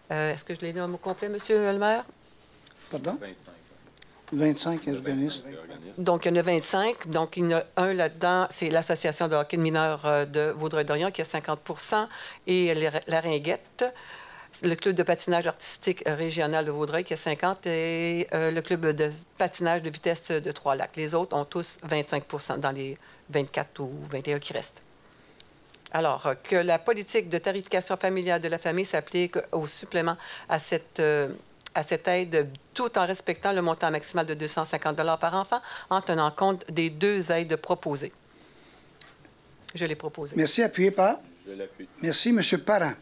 Est-ce que je l'ai dit au mot complet, M. le maire? Pardon? 25 organismes. Donc, il y en a 25. Donc, il y en a un là-dedans, c'est l'Association de hockey de mineurs de Vaudreuil-Dorion qui a 50 et la Ringuette, le Club de patinage artistique régional de Vaudreuil qui a 50 et le Club de patinage de vitesse de Trois-Lacs. Les autres ont tous 25 dans les 24 ou 21 qui restent. Alors, que la politique de tarification familiale de la famille s'applique au supplément à cette aide, tout en respectant le montant maximal de 250 $ par enfant, en tenant compte des deux aides proposées. Je l'ai proposé. Merci. Appuyé par? Je l'appuie. Merci. M. Parent.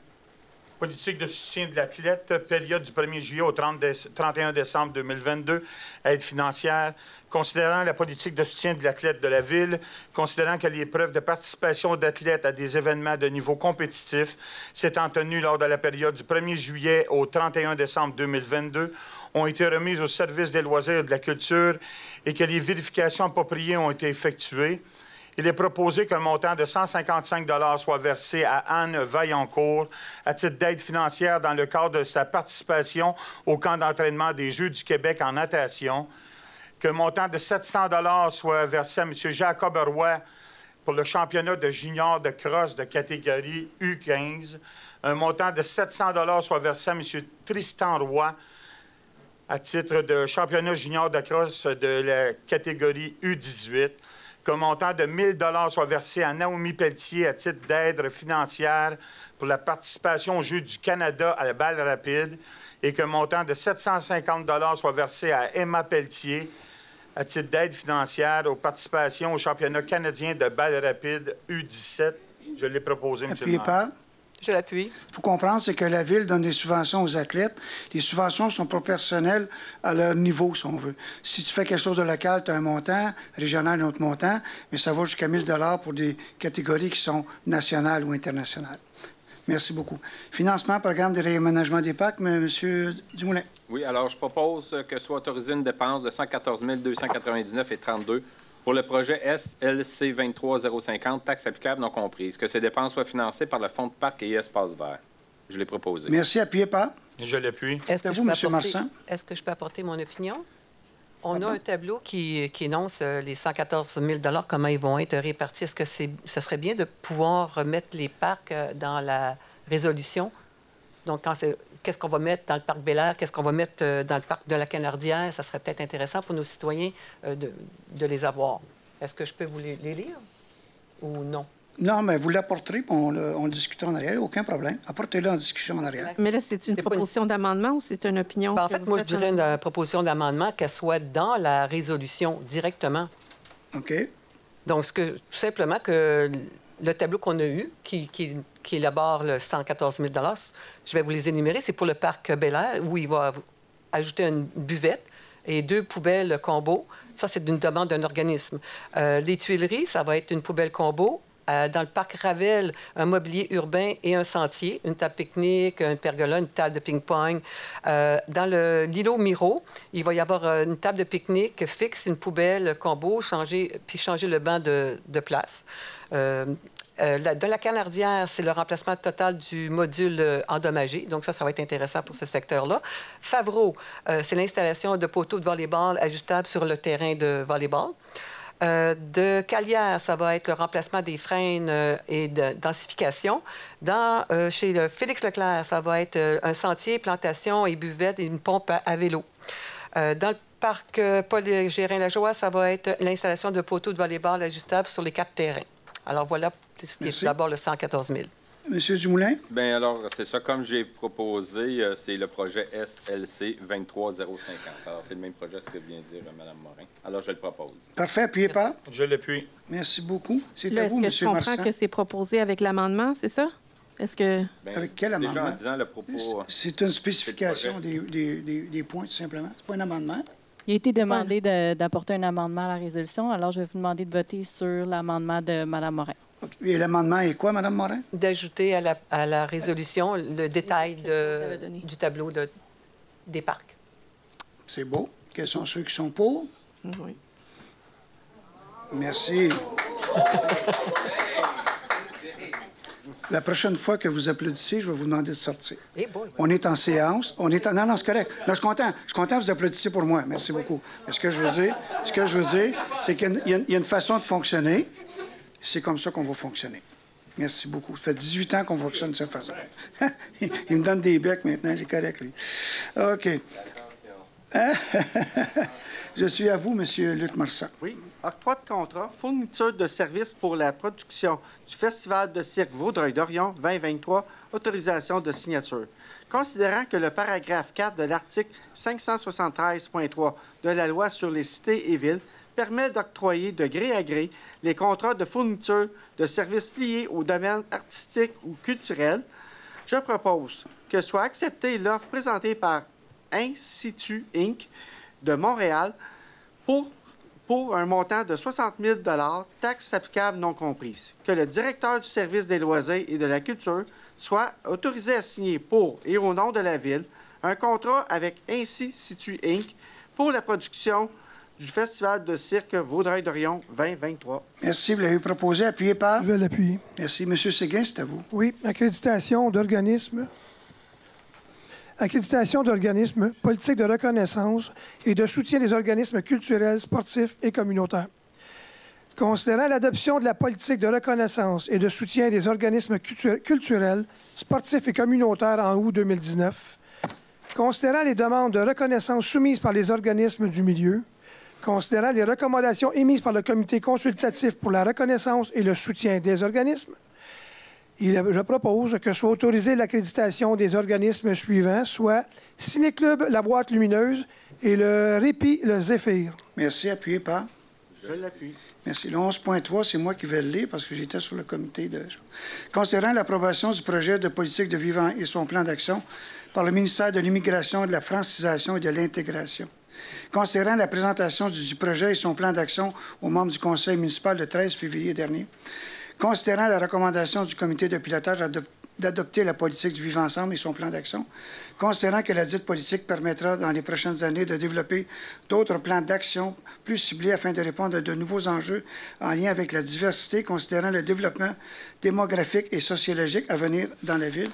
Politique de soutien de l'athlète, période du 1er juillet au 31 décembre 2022, aide financière. Considérant la politique de soutien de l'athlète de la Ville, considérant que les preuves de participation d'athlètes à des événements de niveau compétitif s'étant tenues lors de la période du 1er juillet au 31 décembre 2022 ont été remises au service des loisirs et de la culture et que les vérifications appropriées ont été effectuées, il est proposé qu'un montant de 155 $ soit versé à Anne Vaillancourt à titre d'aide financière dans le cadre de sa participation au camp d'entraînement des Jeux du Québec en natation, qu'un montant de 700 $ soit versé à M. Jacob Roy pour le championnat de junior de cross de catégorie U15, un montant de 700 $ soit versé à M. Tristan Roy à titre de championnat junior de cross de la catégorie U18, qu'un montant de 1 000 $ soit versé à Naomi Pelletier à titre d'aide financière pour la participation aux Jeux du Canada à la balle rapide et qu'un montant de 750 $ soit versé à Emma Pelletier à titre d'aide financière aux participations au championnat canadien de balle rapide U17. Je l'ai proposé, M. le maire. Par? Je l'appuie. Il faut comprendre, c'est que la Ville donne des subventions aux athlètes. Les subventions sont proportionnelles à leur niveau, si on veut. Si tu fais quelque chose de local, tu as un montant, régional, un autre montant, mais ça va jusqu'à 1 000 $ pour des catégories qui sont nationales ou internationales. Merci beaucoup. Financement, programme de réaménagement des parcs, M. Dumoulin. Oui, alors je propose que soit autorisée une dépense de 114 299,32 pour le projet SLC 23050, taxes applicables non comprises, que ces dépenses soient financées par le Fonds de parc et espaces verts. Je l'ai proposé. Merci. Appuyé par? Je l'appuie. Est-ce que, Est-ce que je peux apporter mon opinion? On a un tableau qui énonce les 114 000 $, comment ils vont être répartis. Est-ce que ce serait bien de pouvoir remettre les parcs dans la résolution? Donc, qu'est-ce qu'on va mettre dans le parc Bel-Air? Qu'est-ce qu'on va mettre dans le parc de la Canardière? Ça serait peut-être intéressant pour nos citoyens de les avoir. Est-ce que je peux vous les lire ou non? Non, mais vous l'apporterez, puis on le discutera en arrière. Aucun problème. Apportez-le en discussion en arrière. Mais là, c'est une proposition d'amendement ou c'est une opinion? En fait, moi, je dirais une proposition d'amendement qu'elle soit dans la résolution directement. OK. Donc, tout simplement que le tableau qu'on a eu, qui élabore le 114 000 $, je vais vous les énumérer. C'est pour le parc Bel-Air, où il va ajouter une buvette et 2 poubelles combo. Ça, c'est une demande d'un organisme. Les Tuileries, ça va être une poubelle combo. Dans le parc Ravel, un mobilier urbain et un sentier, une table pique-nique, un pergola, une table de ping-pong. Dans l'îlot Miro, il va y avoir une table de pique-nique fixe, une poubelle combo, puis changer le banc de place. Dans la Canardière, c'est le remplacement total du module endommagé. Donc, ça va être intéressant pour ce secteur-là. Favreau, c'est l'installation de poteaux de volleyball ajustables sur le terrain de volleyball. De Calière, ça va être le remplacement des freins et de densification. Chez Félix Leclerc, ça va être un sentier, plantation et buvette et une pompe à vélo. Dans le Parc Paul Gérin-Lajoie, ça va être l'installation de poteaux de volleyball ajustables sur les 4 terrains. Alors voilà ce qui est d'abord le 114 000. Monsieur Dumoulin? Bien, alors, c'est ça. Comme j'ai proposé, c'est le projet SLC 23050. Alors, c'est le même projet que vient de dire Mme Morin. Alors, je le propose. Parfait. Appuyé par? Je l'appuie. Merci beaucoup. C'est Là, à vous, est-ce M. que je comprends Marchand. que c'est proposé avec l'amendement, c'est ça? Est-ce que... Bien, Avec quel amendement? Déjà en disant le propos... C'est une spécification des points, tout simplement. C'est pas un amendement. Il a été demandé d'apporter un amendement à la résolution, alors je vais vous demander de voter sur l'amendement de Mme Morin. Et l'amendement est quoi, Mme Morin? D'ajouter à la résolution le détail du tableau des parcs. C'est beau. Quels sont ceux qui sont pour? Oui. Merci. La prochaine fois que vous applaudissez, je vais vous demander de sortir. On est en séance. Non, non, c'est correct. Là, je suis content. Je suis content que vous applaudissez pour moi. Merci beaucoup. Mais ce que je veux dire, c'est qu'il y a une façon de fonctionner. C'est comme ça qu'on va fonctionner. Merci beaucoup. Ça fait 18 ans qu'on fonctionne de cette façon. Il me donne des becs maintenant. C'est correct, lui. OK. Je suis à vous, M. Luc Marchand. Oui. Octroi de contrat, fourniture de services pour la production du Festival de cirque Vaudreuil-Dorion 2023, autorisation de signature. Considérant que le paragraphe 4 de l'article 573.3 de la loi sur les cités et villes permet d'octroyer de gré à gré les contrats de fourniture de services liés au domaine artistique ou culturel, je propose que soit acceptée l'offre présentée par In Situ Inc. de Montréal pour un montant de 60 000 taxes applicables non comprises. Que le directeur du service des loisirs et de la culture soit autorisé à signer pour et au nom de la Ville un contrat avec In Situ Inc. pour la production du Festival de cirque Vaudreuil-Dorion 2023. Merci. Vous l'avez proposé, appuyé par? Je vais l'appuyer. Merci. Monsieur Séguin, c'est à vous. Oui, accréditation d'organismes. Accréditation d'organismes, politique de reconnaissance et de soutien des organismes culturels, sportifs et communautaires. Considérant l'adoption de la politique de reconnaissance et de soutien des organismes culturels, sportifs et communautaires en août 2019, considérant les demandes de reconnaissance soumises par les organismes du milieu, considérant les recommandations émises par le Comité consultatif pour la reconnaissance et le soutien des organismes, je propose que soit autorisée l'accréditation des organismes suivants, soit Ciné-Club La Boîte Lumineuse et le Répit Le Zéphyr. Merci. Appuyé par? Je l'appuie. Merci. Le 11.3, c'est moi qui vais le lire parce que j'étais sur le comité de... Considérant l'approbation du projet de politique de vivant et son plan d'action par le ministère de l'Immigration, de la Francisation et de l'Intégration. Considérant la présentation du projet et son plan d'action aux membres du conseil municipal le 13 février dernier. Considérant la recommandation du comité de pilotage d'adopter la politique du vivre ensemble et son plan d'action, considérant que la dite politique permettra dans les prochaines années de développer d'autres plans d'action plus ciblés afin de répondre à de nouveaux enjeux en lien avec la diversité, considérant le développement démographique et sociologique à venir dans la ville,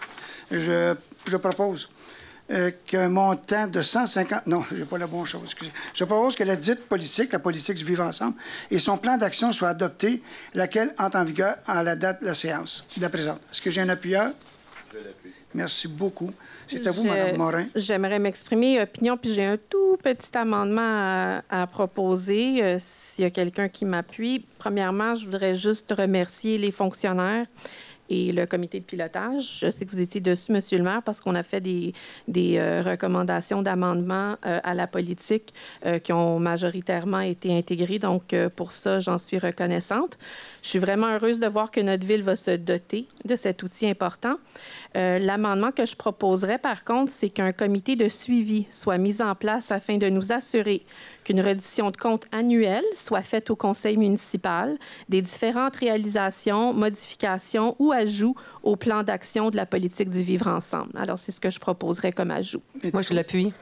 je propose qu'un montant de 150... Non, je n'ai pas la bonne chose, excusez. Je propose que la dite politique, la politique du vivre ensemble, et son plan d'action soit adopté, laquelle entre en vigueur à la date de la séance, de la présente. Est-ce que j'ai un appuyeur? Je l'appuie. Merci beaucoup. C'est à vous, Mme Morin. J'aimerais m'exprimer opinion, puis j'ai un tout petit amendement à proposer, s'il y a quelqu'un qui m'appuie. Premièrement, je voudrais juste remercier les fonctionnaires et le comité de pilotage. Je sais que vous étiez dessus, M. le maire, parce qu'on a fait des recommandations d'amendement à la politique qui ont majoritairement été intégrées. Donc, pour ça, j'en suis reconnaissante. Je suis vraiment heureuse de voir que notre ville va se doter de cet outil important. L'amendement que je proposerais, par contre, c'est qu'un comité de suivi soit mis en place afin de nous assurer qu'une reddition de comptes annuelle soit faite au conseil municipal des différentes réalisations, modifications ou ajouts au plan d'action de la politique du vivre ensemble. Alors, c'est ce que je proposerais comme ajout. Moi, je l'appuie.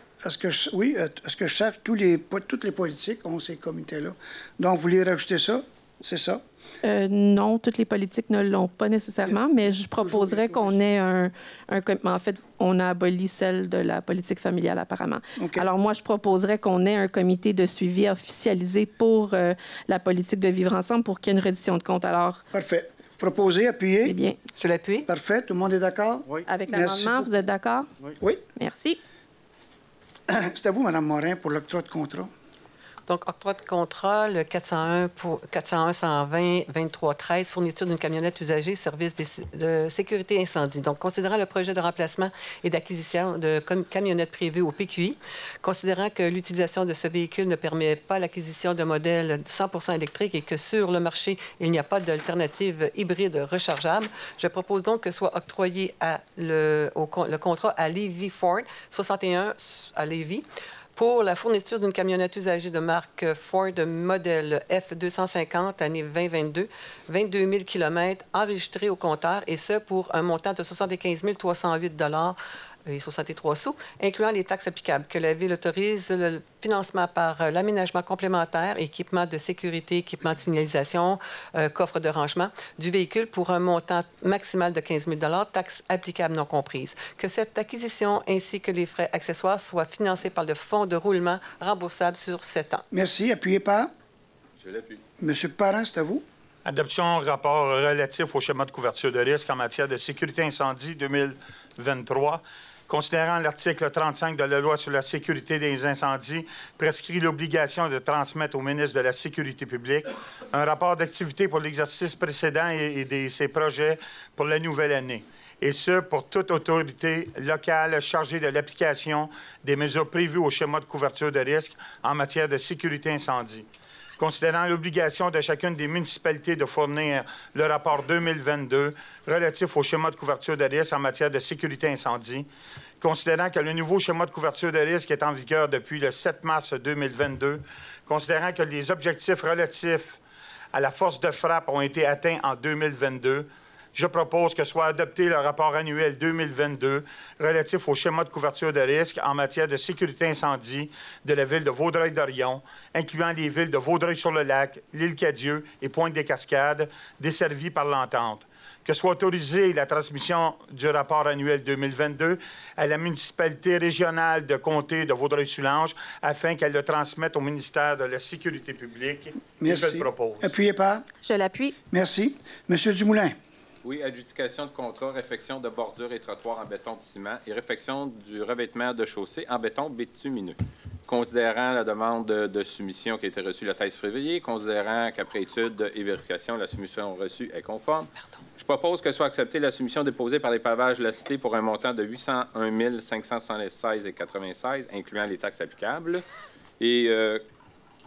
Oui, est-ce que je sais que toutes les politiques ont ces comités-là? Donc, vous voulez rajouter ça? C'est ça? Non, toutes les politiques ne l'ont pas nécessairement, mais je proposerais qu'on ait en fait, on a aboli celle de la politique familiale, apparemment. Okay. Alors, moi, je proposerais qu'on ait un comité de suivi officialisé pour la politique de vivre ensemble pour qu'il y ait une reddition de comptes. Alors... Parfait. Proposé, appuyé. C'est bien. Je l'appuie. Parfait. Tout le monde est d'accord? Oui. Avec l'amendement, vous êtes d'accord? Oui. Merci. C'est à vous, Mme Morin, pour l'octroi de contrat. Donc, octroi de contrat, le 401-120-2313, fourniture d'une camionnette usagée, service de sécurité incendie. Donc, considérant le projet de remplacement et d'acquisition de camionnettes privées au PQI, considérant que l'utilisation de ce véhicule ne permet pas l'acquisition de modèles 100% électriques et que sur le marché, il n'y a pas d'alternative hybride rechargeable, je propose donc que soit octroyé le contrat à Lévis Ford, 61 à Lévis, pour la fourniture d'une camionnette usagée de marque Ford modèle F250, année 2022, 22 000 km, enregistrée au compteur, et ce, pour un montant de 75 308 et 63 sous, incluant les taxes applicables, que la Ville autorise le financement par l'aménagement complémentaire, équipement de sécurité, équipement de signalisation, coffre de rangement du véhicule pour un montant maximal de 15 000 taxes applicables non comprises. Que cette acquisition ainsi que les frais accessoires soient financés par le fonds de roulement remboursable sur 7 ans. Merci. Appuyé par? Je l'appuie. M. Parent, c'est à vous. Adoption rapport relatif au schéma de couverture de risque en matière de sécurité incendie 2023. Considérant l'article 35 de la Loi sur la sécurité des incendies, prescrit l'obligation de transmettre au ministre de la Sécurité publique un rapport d'activité pour l'exercice précédent et de ses projets pour la nouvelle année. Et ce, pour toute autorité locale chargée de l'application des mesures prévues au schéma de couverture de risque en matière de sécurité incendie. Considérant l'obligation de chacune des municipalités de fournir le rapport 2022 relatif au schéma de couverture de risque en matière de sécurité incendie, considérant que le nouveau schéma de couverture de risque est en vigueur depuis le 7 mars 2022, considérant que les objectifs relatifs à la force de frappe ont été atteints en 2022, je propose que soit adopté le rapport annuel 2022 relatif au schéma de couverture de risque en matière de sécurité incendie de la ville de Vaudreuil-Dorion, incluant les villes de Vaudreuil-sur-le-Lac, l'Île-Cadieux et Pointe-des-Cascades, desservies par l'entente. Que soit autorisée la transmission du rapport annuel 2022 à la municipalité régionale de comté de Vaudreuil-Soulanges afin qu'elle le transmette au ministère de la Sécurité publique. Merci. Je le propose. Appuyé par? Je l'appuie. Merci. Monsieur Dumoulin. Oui, adjudication de contrat, réfection de bordure et trottoir en béton de ciment et réfection du revêtement de chaussée en béton bitumineux. Considérant la demande de soumission qui a été reçue le 13 février, considérant qu'après étude et vérification, la soumission reçue est conforme, je propose que soit acceptée la soumission déposée par les pavages de la Cité pour un montant de 801 576,96, incluant les taxes applicables, et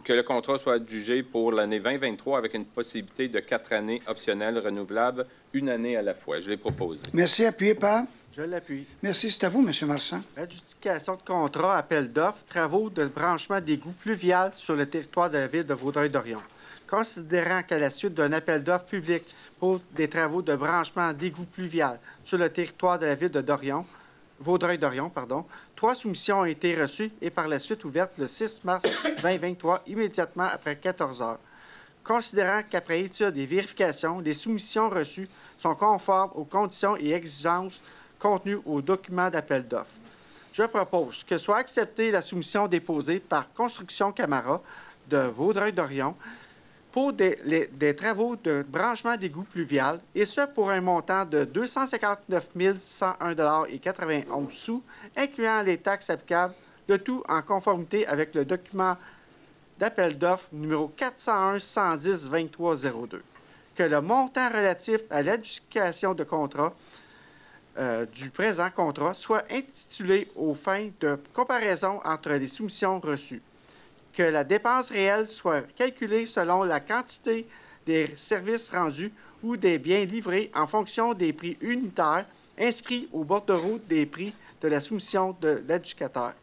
que le contrat soit adjugé pour l'année 2023 avec une possibilité de 4 années optionnelles renouvelables, une année à la fois. Je l'ai proposé. Merci. Appuyé par? Je l'appuie. Merci. C'est à vous, M. Marchand. Adjudication de contrat, appel d'offres, travaux de branchement d'égouts pluvial sur le territoire de la ville de Vaudreuil-Dorion. Considérant qu'à la suite d'un appel d'offres public pour des travaux de branchement d'égouts pluvial sur le territoire de la ville de Vaudreuil-Dorion, 3 soumissions ont été reçues et par la suite ouvertes le 6 mars 2023, immédiatement après 14 heures. Considérant qu'après étude et vérification, les soumissions reçues sont conformes aux conditions et exigences contenues au document d'appel d'offres. Je propose que soit acceptée la soumission déposée par Construction Camara de Vaudreuil-Dorion pour des travaux de branchement d'égout pluvial, et ce pour un montant de 259 101,91 $, incluant les taxes applicables, le tout en conformité avec le document d'appel d'offres numéro 401-110-2302. Que le montant relatif à l'adjudication de contrat du présent contrat soit intitulé aux fins de comparaison entre les soumissions reçues. Que la dépense réelle soit calculée selon la quantité des services rendus ou des biens livrés en fonction des prix unitaires inscrits au bordereau des prix de la soumission de l'adjudicateur.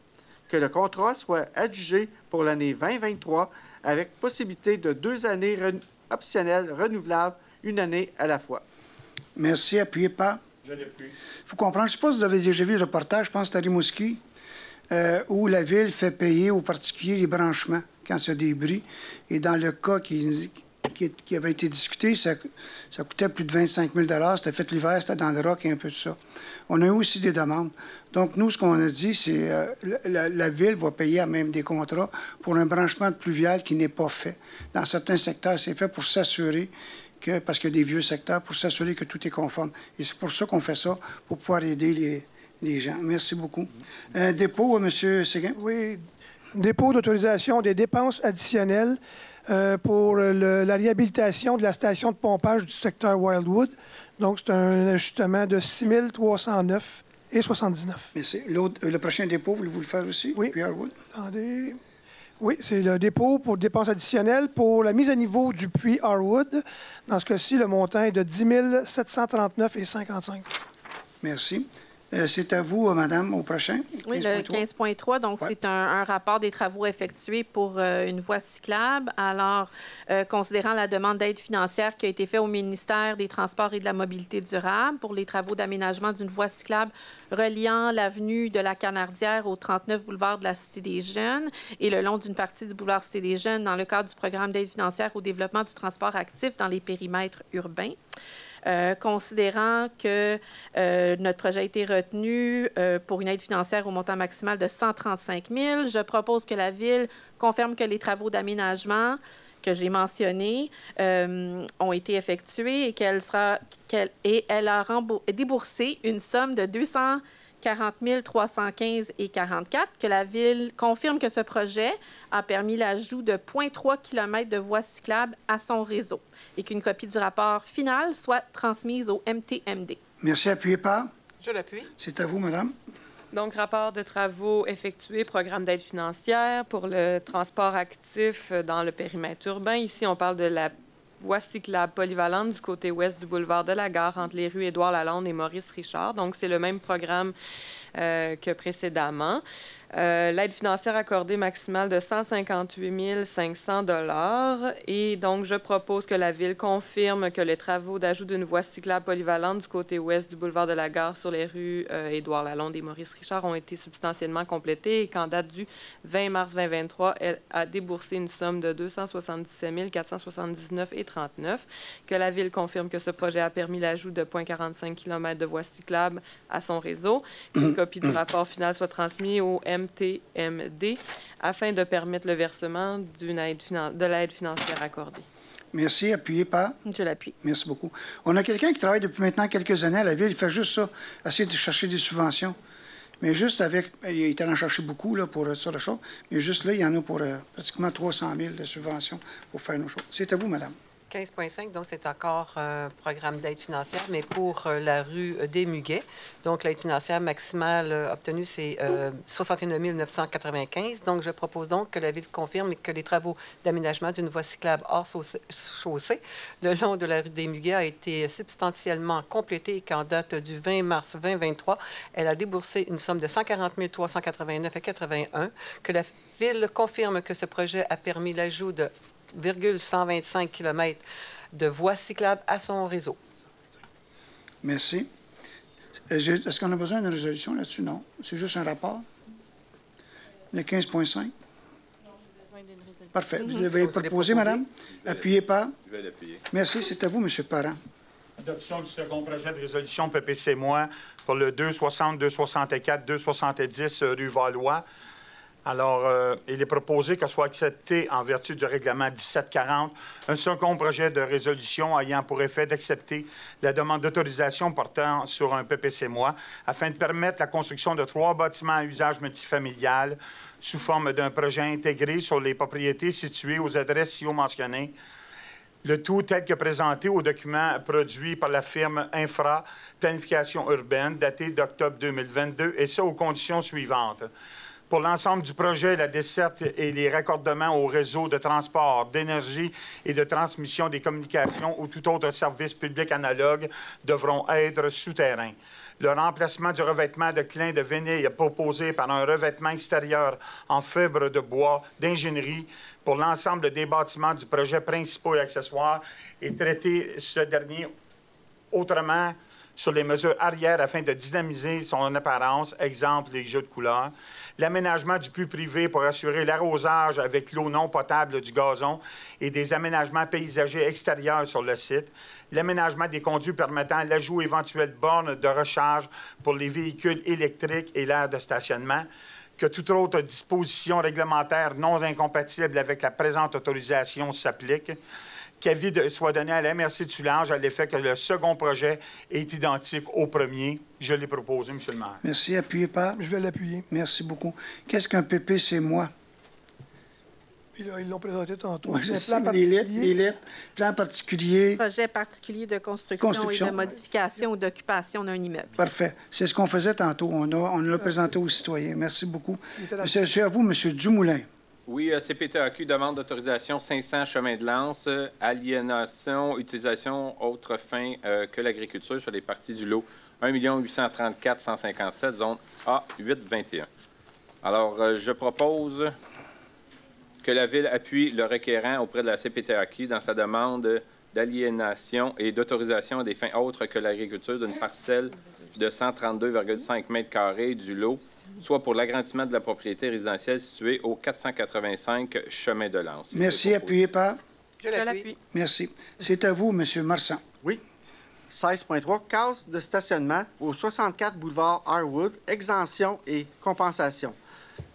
Que le contrat soit adjugé pour l'année 2023 avec possibilité de 2 années optionnelles renouvelables, une année à la fois. Merci. Appuyé par? Je l'appuie. Il faut comprendre, je ne sais pas si vous avez déjà vu le reportage, je pense que c'est à Rimouski, où la Ville fait payer aux particuliers les branchements quand il y a des bris. Et dans le cas qui avait été discuté, ça coûtait plus de 25 000 C'était fait l'hiver, c'était dans le roc et un peu de ça. On a eu aussi des demandes. Donc, nous, ce qu'on a dit, c'est la Ville va payer à même des contrats pour un branchement de pluvial qui n'est pas fait. Dans certains secteurs, c'est fait pour s'assurer parce qu'il y a des vieux secteurs, pour s'assurer que tout est conforme. Et c'est pour ça qu'on fait ça, pour pouvoir aider les gens. Merci beaucoup. Dépôt, M. Séguin? Oui. Dépôt d'autorisation des dépenses additionnelles pour la réhabilitation de la station de pompage du secteur Wildwood. Donc, c'est un ajustement de 6 309,79. Merci. Le prochain dépôt, voulez-vous le faire aussi? Oui. Puis Harwood? Attendez. Oui, c'est le dépôt pour dépenses additionnelles pour la mise à niveau du puits Harwood. Dans ce cas-ci, le montant est de 10 739,55. Merci. C'est à vous, Madame, au prochain. Oui, le 15.3, donc c'est un rapport des travaux effectués pour une voie cyclable. Alors, considérant la demande d'aide financière qui a été faite au ministère des Transports et de la Mobilité durable pour les travaux d'aménagement d'une voie cyclable reliant l'avenue de la Canardière au 39 boulevard de la Cité des Jeunes et le long d'une partie du boulevard Cité des Jeunes dans le cadre du programme d'aide financière au développement du transport actif dans les périmètres urbains. Considérant que notre projet a été retenu pour une aide financière au montant maximal de 135 000, je propose que la Ville confirme que les travaux d'aménagement que j'ai mentionnés ont été effectués et qu'elle a déboursé une somme de 240 315,44, que la Ville confirme que ce projet a permis l'ajout de 0,3 km de voies cyclables à son réseau et qu'une copie du rapport final soit transmise au MTMD. Merci. Appuyé par? Je l'appuie. C'est à vous, Madame. Donc, rapport de travaux effectués, programme d'aide financière pour le transport actif dans le périmètre urbain. Ici, on parle de la voie cyclable polyvalente du côté ouest du boulevard de la Gare entre les rues Édouard-Lalonde et Maurice-Richard. Donc, c'est le même programme que précédemment. L'aide financière accordée maximale de 158 500 $. Et donc, je propose que la Ville confirme que les travaux d'ajout d'une voie cyclable polyvalente du côté ouest du boulevard de la Gare sur les rues Édouard-Lalonde et Maurice-Richard ont été substantiellement complétés et qu'en date du 20 mars 2023, elle a déboursé une somme de 277 479,39 $. Que la Ville confirme que ce projet a permis l'ajout de 0,45 km de voies cyclables à son réseau. Une copie du rapport final soit transmise au MTMD afin de permettre le versement de l'aide financière accordée. Merci. Appuyé par? Je l'appuie. Merci beaucoup. On a quelqu'un qui travaille depuis maintenant quelques années à la Ville. Il fait juste ça, essayer de chercher des subventions. Mais juste avec... Il est allé en chercher beaucoup là, pour ça, la chose. Mais juste là, il y en a pour pratiquement 300 000 de subventions pour faire nos choses. C'est à vous, Madame. 15,5, donc c'est encore un programme d'aide financière, mais pour la rue des Muguets. Donc, l'aide financière maximale obtenue, c'est 61 995. Donc, je propose donc que la Ville confirme que les travaux d'aménagement d'une voie cyclable hors chaussée le long de la rue des Muguets a été substantiellement complétée et qu'en date du 20 mars 2023, elle a déboursé une somme de 140 389,81. Que la Ville confirme que ce projet a permis l'ajout de 125 km de voies cyclables à son réseau. Merci. Est-ce qu'on a besoin d'une résolution là-dessus? Non. C'est juste un rapport? Le 15,5? Non, j'ai besoin d'une résolution. Parfait. Vous l'avez proposé, Madame? Appuyé par? Je vais l'appuyer. Merci. C'est à vous, M. Parent. Adoption du second projet de résolution PPC-moi pour le 260, 264, 270 rue Valois. Alors, il est proposé qu'elle soit acceptée en vertu du règlement 1740, un second projet de résolution ayant pour effet d'accepter la demande d'autorisation portant sur un PPC-moi afin de permettre la construction de 3 bâtiments à usage multifamilial sous forme d'un projet intégré sur les propriétés situées aux adresses ci-haut mentionnées. Le tout tel que présenté au document produit par la firme Infra Planification urbaine daté d'octobre 2022, et ça aux conditions suivantes. Pour l'ensemble du projet, la desserte et les raccordements au réseau de transport, d'énergie et de transmission des communications ou tout autre service public analogue devront être souterrains. Le remplacement du revêtement de clin de vinyle proposé par un revêtement extérieur en fibre de bois d'ingénierie pour l'ensemble des bâtiments du projet principal et accessoires et traiter ce dernier autrement sur les mesures arrière afin de dynamiser son apparence, exemple les jeux de couleurs. L'aménagement du puits privé pour assurer l'arrosage avec l'eau non potable du gazon et des aménagements paysagers extérieurs sur le site. L'aménagement des conduits permettant l'ajout éventuel de bornes de recharge pour les véhicules électriques et l'aire de stationnement. Que toute autre disposition réglementaire non incompatible avec la présente autorisation s'applique. qu'avis soit donné à la MRC de Soulanges à l'effet que le second projet est identique au premier. Je l'ai proposé, M. le maire. Merci. Appuyé par? Je vais l'appuyer. Merci beaucoup. Qu'est-ce qu'un PPC, moi? Puis là, ils l'ont présenté tantôt. Oui, C'est c'est un ça, plan les particulier. lettres, plan particulier. Projet particulier de construction et de modification ou d'occupation d'un immeuble. Parfait. C'est ce qu'on faisait tantôt. On l'a présenté aux citoyens. Merci beaucoup. C'est à vous, M. Dumoulin. Oui, CPTAQ demande d'autorisation 500 chemin de lance, aliénation, utilisation autre fin que l'agriculture sur les parties du lot 1 834 157, zone A821. Alors, je propose que la Ville appuie le requérant auprès de la CPTAQ dans sa demande d'aliénation et d'autorisation à des fins autres que l'agriculture d'une parcelle de 132,5 mètres carrés du lot, soit pour l'agrandissement de la propriété résidentielle située au 485 chemin de Lance. Merci. Appuyé par? Je l'appuie. Merci. C'est à vous, M. Marchand. Oui. 16.3, case de stationnement au 64 boulevard Harwood, exemption et compensation.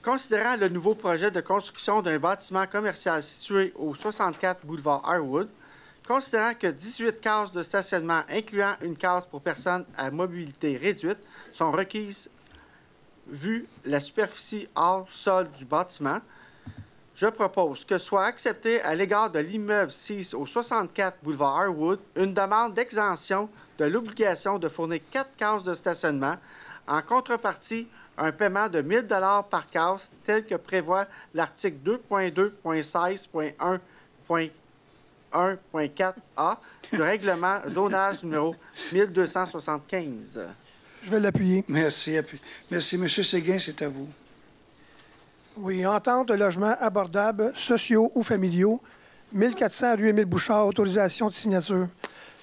Considérant le nouveau projet de construction d'un bâtiment commercial situé au 64 boulevard Harwood, considérant que 18 cases de stationnement incluant une case pour personnes à mobilité réduite sont requises vu la superficie hors sol du bâtiment, je propose que soit acceptée à l'égard de l'immeuble 6 au 64 boulevard Harwood une demande d'exemption de l'obligation de fournir 4 cases de stationnement en contrepartie un paiement de 1 000 par case tel que prévoit l'article 2.2.16.1.4a du règlement zonage numéro 1275. Je vais l'appuyer. Merci. Merci. M. Séguin, c'est à vous. Oui, entente de logements abordables, sociaux ou familiaux, 1400 rue Émile-Bouchard, autorisation de signature.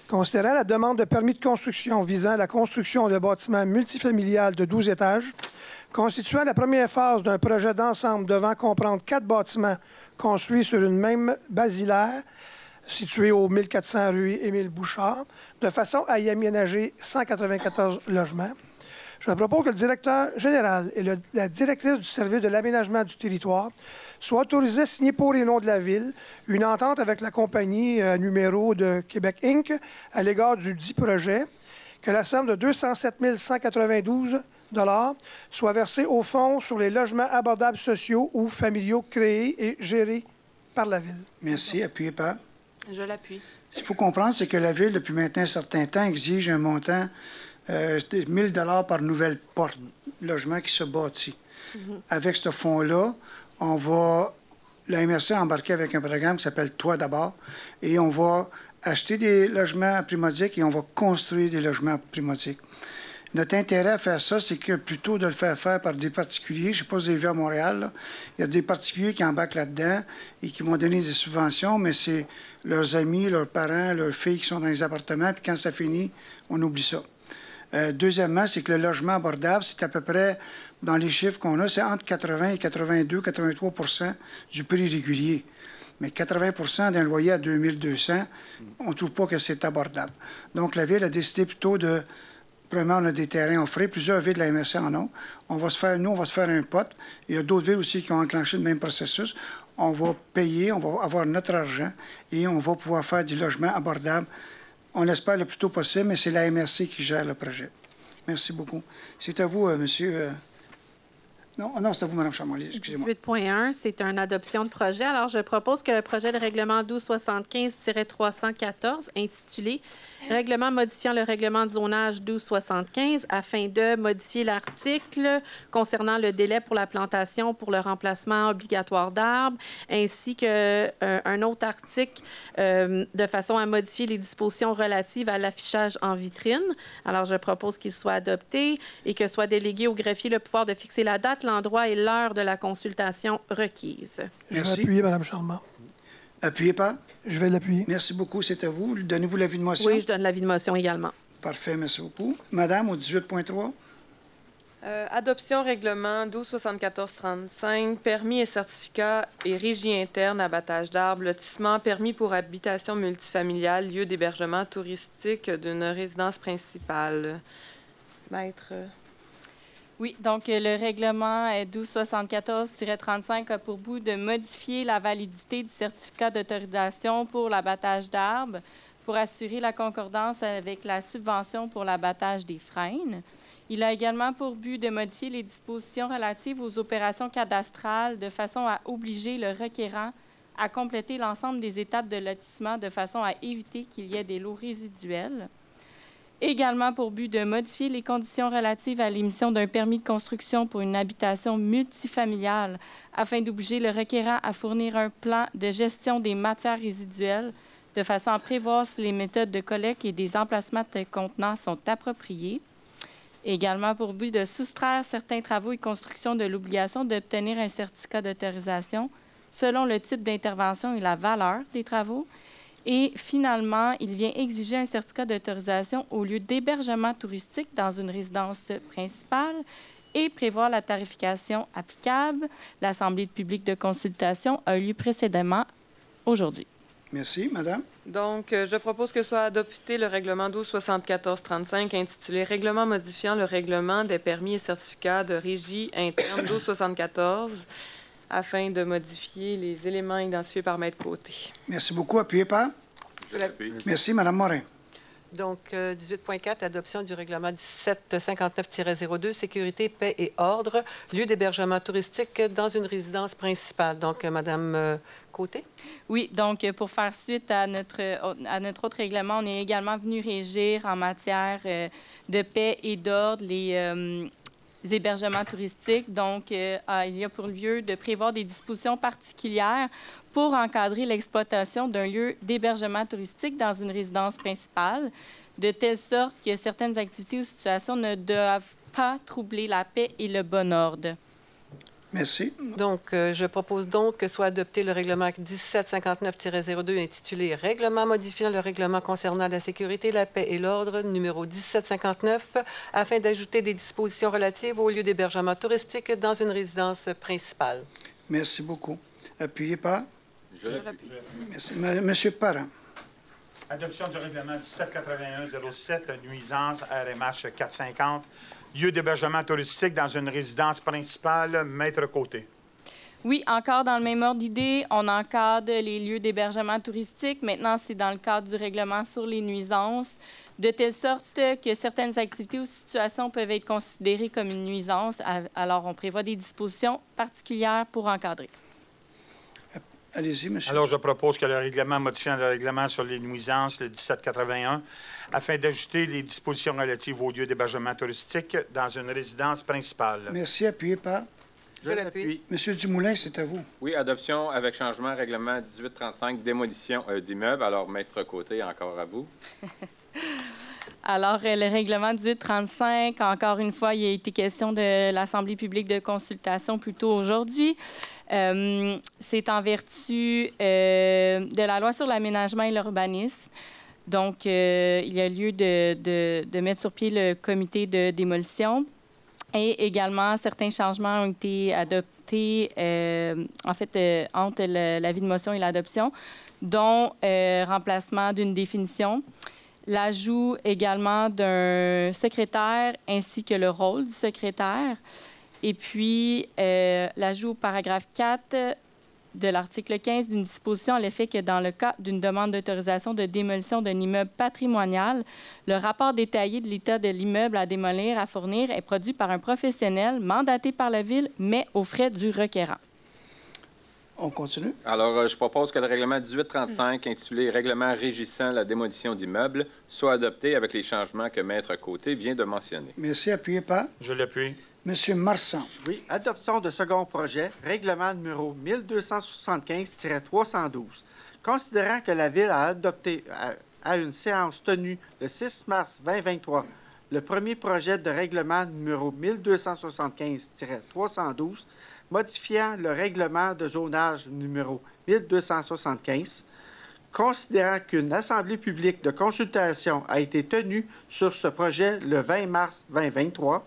Considérant la demande de permis de construction visant la construction de bâtiments multifamiliales de 12 étages, constituant la première phase d'un projet d'ensemble devant comprendre 4 bâtiments construits sur une même basilaire, située au 1400 rue Émile-Bouchard, de façon à y aménager 194 logements. Je propose que le directeur général et la directrice du service de l'aménagement du territoire soient autorisés à signer pour les noms de la Ville une entente avec la compagnie numéro de Québec Inc. à l'égard du dit projet, que la somme de 207 192 soit versée au fonds sur les logements abordables sociaux ou familiaux créés et gérés par la Ville. Merci. Appuyé par? Je l'appuie. Ce qu'il faut comprendre, c'est que la Ville, depuis maintenant un certain temps, exige un montant de 1 000 par nouvelle porte logement qui se bâtit. Avec ce fonds-là, la MRC a embarqué avec un programme qui s'appelle Toi d'abord, et on va acheter des logements primodiques et on va construire des logements primodiques. Notre intérêt à faire ça, c'est que plutôt de le faire par des particuliers, je ne sais pas si vous avez vu à Montréal, là, il y a des particuliers qui embarquent là-dedans et qui vont donner des subventions, mais c'est leurs amis, leurs parents, leurs filles qui sont dans les appartements, puis quand ça finit, on oublie ça. Deuxièmement, c'est que le logement abordable, c'est à peu près, dans les chiffres qu'on a, c'est entre 80 et 82, 83 du prix régulier. Mais 80 d'un loyer à 2200, on ne trouve pas que c'est abordable. Donc, la Ville a décidé plutôt de... Premièrement, on a des terrains offrés. Plusieurs villes de la MRC en ont. On va se faire un pot. Il y a d'autres villes aussi qui ont enclenché le même processus. On va payer, on va avoir notre argent et on va pouvoir faire du logement abordable. On l'espère le plus tôt possible, mais c'est la MRC qui gère le projet. Merci beaucoup. C'est à vous, monsieur... Non, c'est à vous, Mme Chamonix, excusez-moi. 18.1, c'est une adoption de projet. Alors, je propose que le projet de règlement 1275-314, intitulé « Règlement modifiant le règlement de zonage 1275 afin de modifier l'article concernant le délai pour la plantation pour le remplacement obligatoire d'arbres, ainsi qu'un autre article de façon à modifier les dispositions relatives à l'affichage en vitrine. » Alors, je propose qu'il soit adopté et que soit délégué au greffier le pouvoir de fixer la date, l'endroit et l'heure de la consultation requise. Merci. Je vais appuyer, Mme Charmant. Appuyé par? Je vais l'appuyer. Merci beaucoup. C'est à vous. Donnez-vous l'avis de motion? Oui, je donne l'avis de motion également. Parfait. Merci beaucoup. Madame, au 18.3. Adoption règlement 1274-35, permis et certificats et régie interne, abattage d'arbres, lotissement, permis pour habitation multifamiliale, lieu d'hébergement touristique d'une résidence principale. Maître... Oui, donc le règlement 1274-35 a pour but de modifier la validité du certificat d'autorisation pour l'abattage d'arbres pour assurer la concordance avec la subvention pour l'abattage des frênes. Il a également pour but de modifier les dispositions relatives aux opérations cadastrales de façon à obliger le requérant à compléter l'ensemble des étapes de lotissement de façon à éviter qu'il y ait des lots résiduels. Également pour but de modifier les conditions relatives à l'émission d'un permis de construction pour une habitation multifamiliale afin d'obliger le requérant à fournir un plan de gestion des matières résiduelles de façon à prévoir si les méthodes de collecte et des emplacements de contenants sont appropriés. Également pour but de soustraire certains travaux et constructions de l'obligation d'obtenir un certificat d'autorisation selon le type d'intervention et la valeur des travaux. Et finalement, il vient exiger un certificat d'autorisation au lieu d'hébergement touristique dans une résidence principale et prévoir la tarification applicable. L'Assemblée publique de consultation a eu lieu précédemment aujourd'hui. Merci, Madame. Donc, je propose que soit adopté le règlement 1274-35 intitulé « Règlement modifiant le règlement des permis et certificats de régie interne 1274 » afin de modifier les éléments identifiés par Maître Côté. Merci beaucoup. Appuyé par? Je l'appuie. Merci, Mme Morin. Donc, 18.4, adoption du règlement 1759-02, sécurité, paix et ordre, lieu d'hébergement touristique dans une résidence principale. Donc, Mme Côté? Oui, donc, pour faire suite à notre autre règlement, on est également venu régir en matière de paix et d'ordre les hébergements touristiques. Donc, il y a pour lieu de prévoir des dispositions particulières pour encadrer l'exploitation d'un lieu d'hébergement touristique dans une résidence principale, de telle sorte que certaines activités ou situations ne doivent pas troubler la paix et le bon ordre. Merci. Donc, je propose donc que soit adopté le règlement 1759-02 intitulé « Règlement modifiant le règlement concernant la sécurité, la paix et l'ordre, numéro 1759, afin d'ajouter des dispositions relatives au lieu d'hébergement touristique dans une résidence principale. » Merci beaucoup. Appuyé par? Je l'appuie. Merci. Monsieur Parent. Adoption du règlement 1781-07, nuisance RMH 450, lieu d'hébergement touristique dans une résidence principale, Maître Côté. Oui, encore dans le même ordre d'idée, on encadre les lieux d'hébergement touristique. Maintenant, c'est dans le cadre du règlement sur les nuisances, de telle sorte que certaines activités ou situations peuvent être considérées comme une nuisance. Alors, on prévoit des dispositions particulières pour encadrer. Allez-y, monsieur. Alors, je propose que le règlement modifiant le règlement sur les nuisances, le 1781, afin d'ajouter les dispositions relatives aux lieux d'hébergement touristique dans une résidence principale. Merci. Appuyé par? Je l'appuie. Monsieur Dumoulin, c'est à vous. Oui, adoption avec changement, règlement 1835, démolition d'immeubles. Alors, Maître Côté, encore à vous. Alors, le règlement 1835, encore une fois, il a été question de l'Assemblée publique de consultation plus tôt aujourd'hui. C'est en vertu de la loi sur l'aménagement et l'urbanisme. Donc, il y a lieu de mettre sur pied le comité de démolition. Et également, certains changements ont été adoptés, entre l'avis de motion et l'adoption, dont remplacement d'une définition, l'ajout également d'un secrétaire ainsi que le rôle du secrétaire, et puis l'ajout au paragraphe 4 de l'article 15 d'une disposition à l'effet que dans le cas d'une demande d'autorisation de démolition d'un immeuble patrimonial, le rapport détaillé de l'état de l'immeuble à démolir, à fournir, est produit par un professionnel mandaté par la Ville, mais aux frais du requérant. On continue. Alors, je propose que le règlement 1835, intitulé « Règlement régissant la démolition d'immeubles », soit adopté avec les changements que Maître Côté vient de mentionner. Merci. Appuyé par? Je l'appuie. Monsieur Marsan. Oui, adoption de second projet, règlement numéro 1275-312. Considérant que la Ville a adopté à une séance tenue le 6 mars 2023 le premier projet de règlement numéro 1275-312, modifiant le règlement de zonage numéro 1275, considérant qu'une assemblée publique de consultation a été tenue sur ce projet le 20 mars 2023,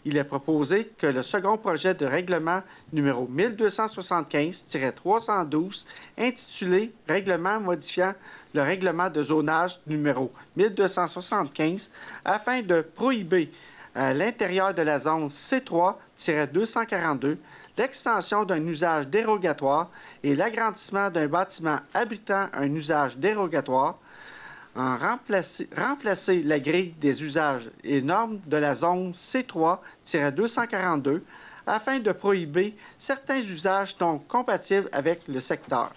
il est proposé que le second projet de règlement numéro 1275-312, intitulé « Règlement modifiant le règlement de zonage numéro 1275, afin de prohiber à l'intérieur de la zone C3-242 l'extension d'un usage dérogatoire et l'agrandissement d'un bâtiment abritant un usage dérogatoire, en remplacer la grille des usages et normes de la zone C3-242 afin de prohiber certains usages non compatibles avec le secteur.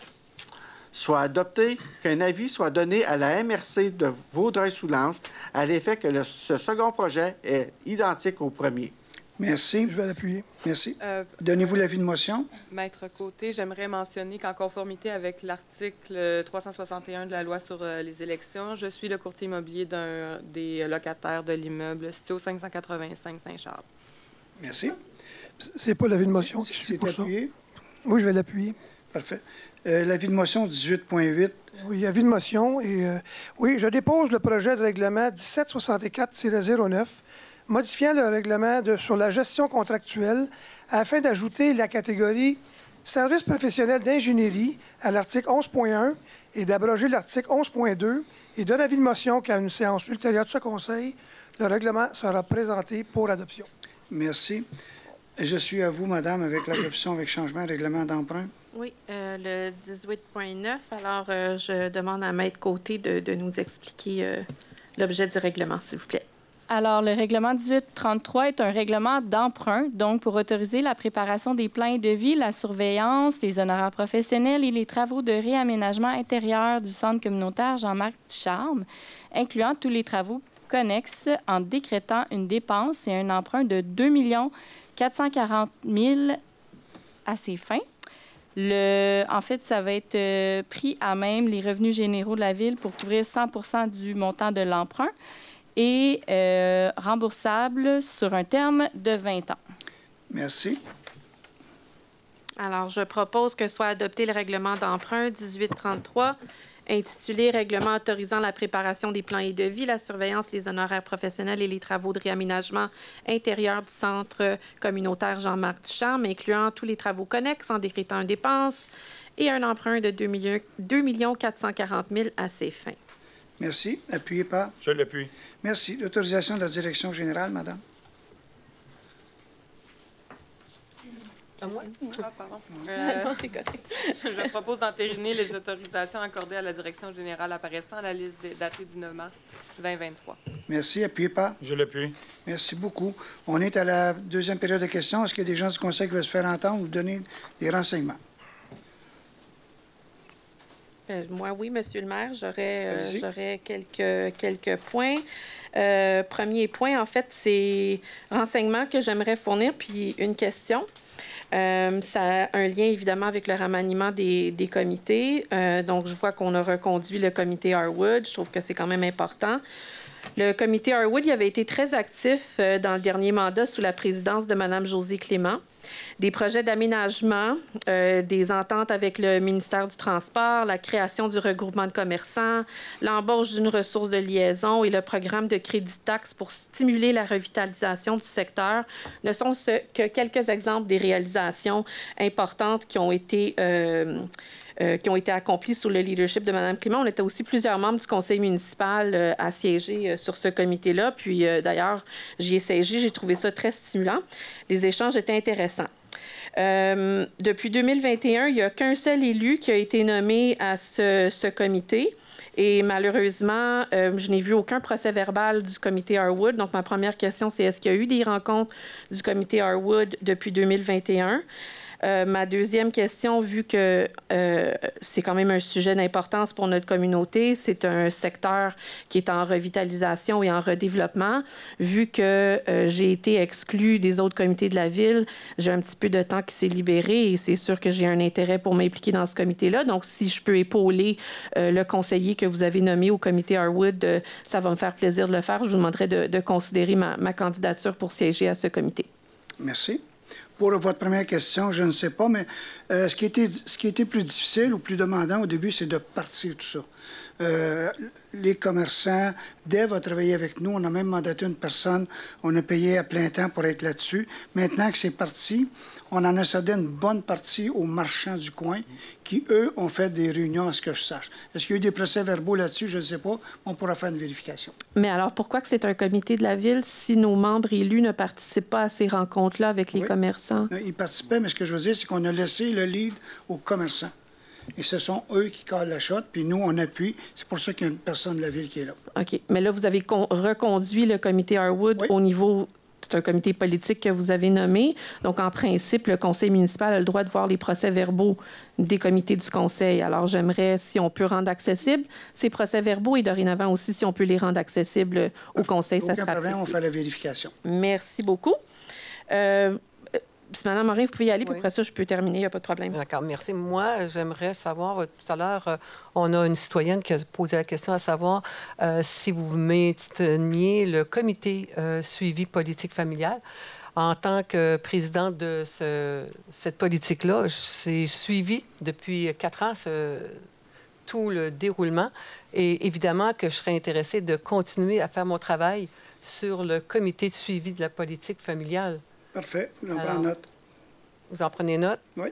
Soit adopté, qu'un avis soit donné à la MRC de Vaudreuil-Soulanges à l'effet que ce second projet est identique au premier. Merci. Je vais l'appuyer. Merci. Donnez-vous l'avis de motion. Maître Côté, j'aimerais mentionner qu'en conformité avec l'article 361 de la loi sur les élections, je suis le courtier immobilier d'un des locataires de l'immeuble situé au 585 Saint-Charles. Merci. C'est pas l'avis de motion. C'est appuyé? Oui, je vais l'appuyer. Parfait. L'avis de motion 18.8. Oui, avis de motion. Oui, je dépose le projet de règlement 1764-09 modifiant le règlement sur la gestion contractuelle afin d'ajouter la catégorie services professionnels d'ingénierie à l'article 11.1 et d'abroger l'article 11.2 et donne avis de motion qu'à une séance ultérieure de ce Conseil, le règlement sera présenté pour adoption. Merci. Je suis à vous, Madame, avec l'adoption avec changement règlement d'emprunt. Oui, le 18.9. Alors, je demande à Maître Côté de nous expliquer l'objet du règlement, s'il vous plaît. Alors, le règlement 1833 est un règlement d'emprunt, donc pour autoriser la préparation des plans et devis, la surveillance, les honoraires professionnels et les travaux de réaménagement intérieur du centre communautaire Jean-Marc Ducharme, incluant tous les travaux connexes en décrétant une dépense et un emprunt de 2 440 000 à ses fins. En fait, ça va être pris à même les revenus généraux de la Ville pour couvrir 100 % du montant de l'emprunt et remboursable sur un terme de 20 ans. Merci. Alors, je propose que soit adopté le règlement d'emprunt 1833, intitulé « Règlement autorisant la préparation des plans et devis, la surveillance, les honoraires professionnels et les travaux de réaménagement intérieur du centre communautaire Jean-Marc Ducharme, incluant tous les travaux connexes en décrétant une dépense et un emprunt de 2 440 000 à ses fins. » Merci. Appuyé par? Je l'appuie. Merci. L'autorisation de la direction générale, Madame. À moi? Ah, pardon. Je propose d'entériner les autorisations accordées à la direction générale apparaissant à la liste datée du 9 mars 2023. Merci. Appuyé par? Je l'appuie. Merci beaucoup. On est à la deuxième période de questions. Est-ce qu'il y a des gens du Conseil qui veulent se faire entendre ou donner des renseignements? Moi, oui, Monsieur le maire, j'aurais quelques points. Premier point, en fait, c'est renseignements que j'aimerais fournir, puis une question. Ça a un lien, évidemment, avec le remaniement des comités. Donc, je vois qu'on a reconduit le comité Harwood. Je trouve que c'est quand même important. Le comité Harwood, il avait été très actif dans le dernier mandat sous la présidence de Mme Josée Clément. Des projets d'aménagement, des ententes avec le ministère du Transport, la création du regroupement de commerçants, l'embauche d'une ressource de liaison et le programme de crédit taxe pour stimuler la revitalisation du secteur ne sont que quelques exemples des réalisations importantes qui ont été accomplies sous le leadership de Mme Clément. On était aussi plusieurs membres du conseil municipal à siéger sur ce comité-là. Puis, d'ailleurs, j'y ai siégé. J'ai trouvé ça très stimulant. Les échanges étaient intéressants. Depuis 2021, il n'y a qu'un seul élu qui a été nommé à ce comité. Et malheureusement, je n'ai vu aucun procès-verbal du comité Harwood. Donc, ma première question, c'est est-ce qu'il y a eu des rencontres du comité Harwood depuis 2021? Ma deuxième question, vu que c'est quand même un sujet d'importance pour notre communauté, c'est un secteur qui est en revitalisation et en redéveloppement. Vu que j'ai été exclue des autres comités de la Ville, j'ai un petit peu de temps qui s'est libéré et c'est sûr que j'ai un intérêt pour m'impliquer dans ce comité-là. Donc, si je peux épauler le conseiller que vous avez nommé au comité Harwood, ça va me faire plaisir de le faire. Je vous demanderai de considérer ma candidature pour siéger à ce comité. Merci. Pour votre première question, je ne sais pas, mais ce qui était plus difficile ou plus demandant au début, c'est de partir tout ça. les commerçants. Dave a travaillé avec nous. On a même mandaté une personne. On a payé à plein temps pour être là-dessus. Maintenant que c'est parti, on en a cédé une bonne partie aux marchands du coin qui, eux, ont fait des réunions, à ce que je sache. Est-ce qu'il y a eu des procès-verbaux là-dessus? Je ne sais pas. On pourra faire une vérification. Mais alors, pourquoi que c'est un comité de la Ville si nos membres élus ne participent pas à ces rencontres-là avec les commerçants? Ils participaient, mais ce que je veux dire, c'est qu'on a laissé le lead aux commerçants. Et ce sont eux qui calent la shot, puis nous, on appuie. C'est pour ça qu'il y a une personne de la Ville qui est là. OK. Mais là, vous avez reconduit le comité Harwood au niveau... C'est un comité politique que vous avez nommé. Donc, en principe, le conseil municipal a le droit de voir les procès-verbaux des comités du conseil. Alors, j'aimerais, si on peut rendre accessibles ces procès-verbaux et dorénavant aussi, si on peut les rendre accessibles au conseil, ça sera problème, on fait la vérification. Merci beaucoup. Mme Morin, vous pouvez y aller, puis après ça, je peux terminer, il n'y a pas de problème. D'accord, merci. Moi, j'aimerais savoir, tout à l'heure, on a une citoyenne qui a posé la question à savoir si vous mainteniez le comité suivi politique familiale. En tant que présidente de cette politique-là, j'ai suivi depuis 4 ans tout le déroulement et évidemment que je serais intéressée de continuer à faire mon travail sur le comité de suivi de la politique familiale. Parfait. On prend note. Vous en prenez note? Oui.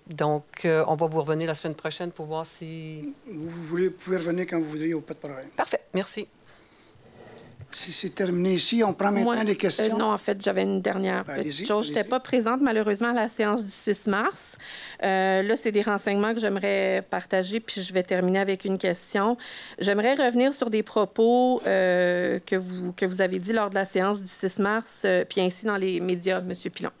Donc, on va vous revenir la semaine prochaine pour voir si... Vous pouvez revenir quand vous voudrez, il n'y a pas de problème. Parfait. Merci. Si c'est terminé ici, on prend maintenant des questions. Non, en fait, j'avais une dernière petite chose. Je n'étais pas présente, malheureusement, à la séance du 6 mars. Là, c'est des renseignements que j'aimerais partager, puis je vais terminer avec une question. J'aimerais revenir sur des propos que vous avez dit lors de la séance du 6 mars, puis ainsi dans les médias, M. Pilon.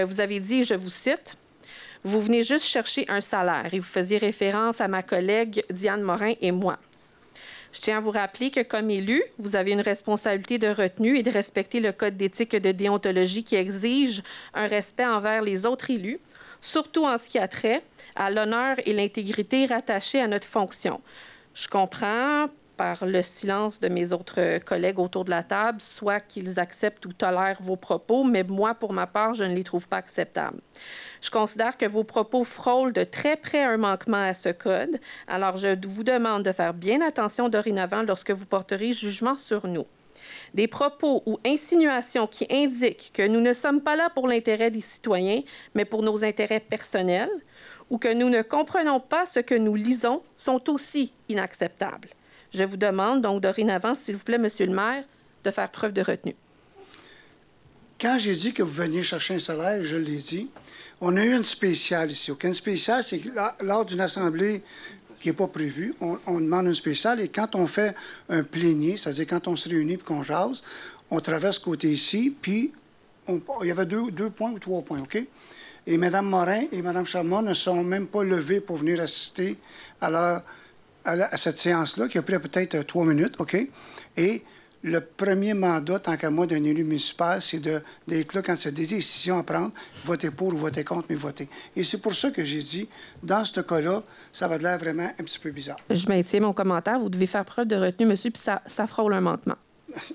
Vous avez dit, je vous cite, « Vous venez juste chercher un salaire » et vous faisiez référence à ma collègue Diane Morin et moi. Je tiens à vous rappeler que, comme élu, vous avez une responsabilité de retenue et de respecter le code d'éthique et de déontologie qui exige un respect envers les autres élus, surtout en ce qui a trait à l'honneur et l'intégrité rattachés à notre fonction. Je comprends, par le silence de mes autres collègues autour de la table, soit qu'ils acceptent ou tolèrent vos propos, mais moi, pour ma part, je ne les trouve pas acceptables. Je considère que vos propos frôlent de très près un manquement à ce code. Alors, je vous demande de faire bien attention dorénavant lorsque vous porterez jugement sur nous. Des propos ou insinuations qui indiquent que nous ne sommes pas là pour l'intérêt des citoyens, mais pour nos intérêts personnels, ou que nous ne comprenons pas ce que nous lisons, sont aussi inacceptables. Je vous demande donc dorénavant, s'il vous plaît, Monsieur le maire, de faire preuve de retenue. Quand j'ai dit que vous veniez chercher un salaire, je l'ai dit, on a eu une spéciale ici. Une spéciale, c'est que lors d'une assemblée qui n'est pas prévue, on demande une spéciale et quand on fait un plénier, c'est-à-dire quand on se réunit et qu'on jase, on traverse côté ici, puis il y avait deux points ou 3 points, OK? Et Mme Morin et Mme Charmont ne sont même pas levées pour venir assister à cette séance-là, qui a pris peut-être 3 minutes, OK? Et le premier mandat, tant qu'à moi, d'un élu municipal, c'est d'être là quand il y a des décisions à prendre, voter pour ou voter contre, mais voter. Et c'est pour ça que j'ai dit, dans ce cas-là, ça va de l'air vraiment un petit peu bizarre. Je maintiens mon commentaire. Vous devez faire preuve de retenue, monsieur, puis ça frôle un manquement.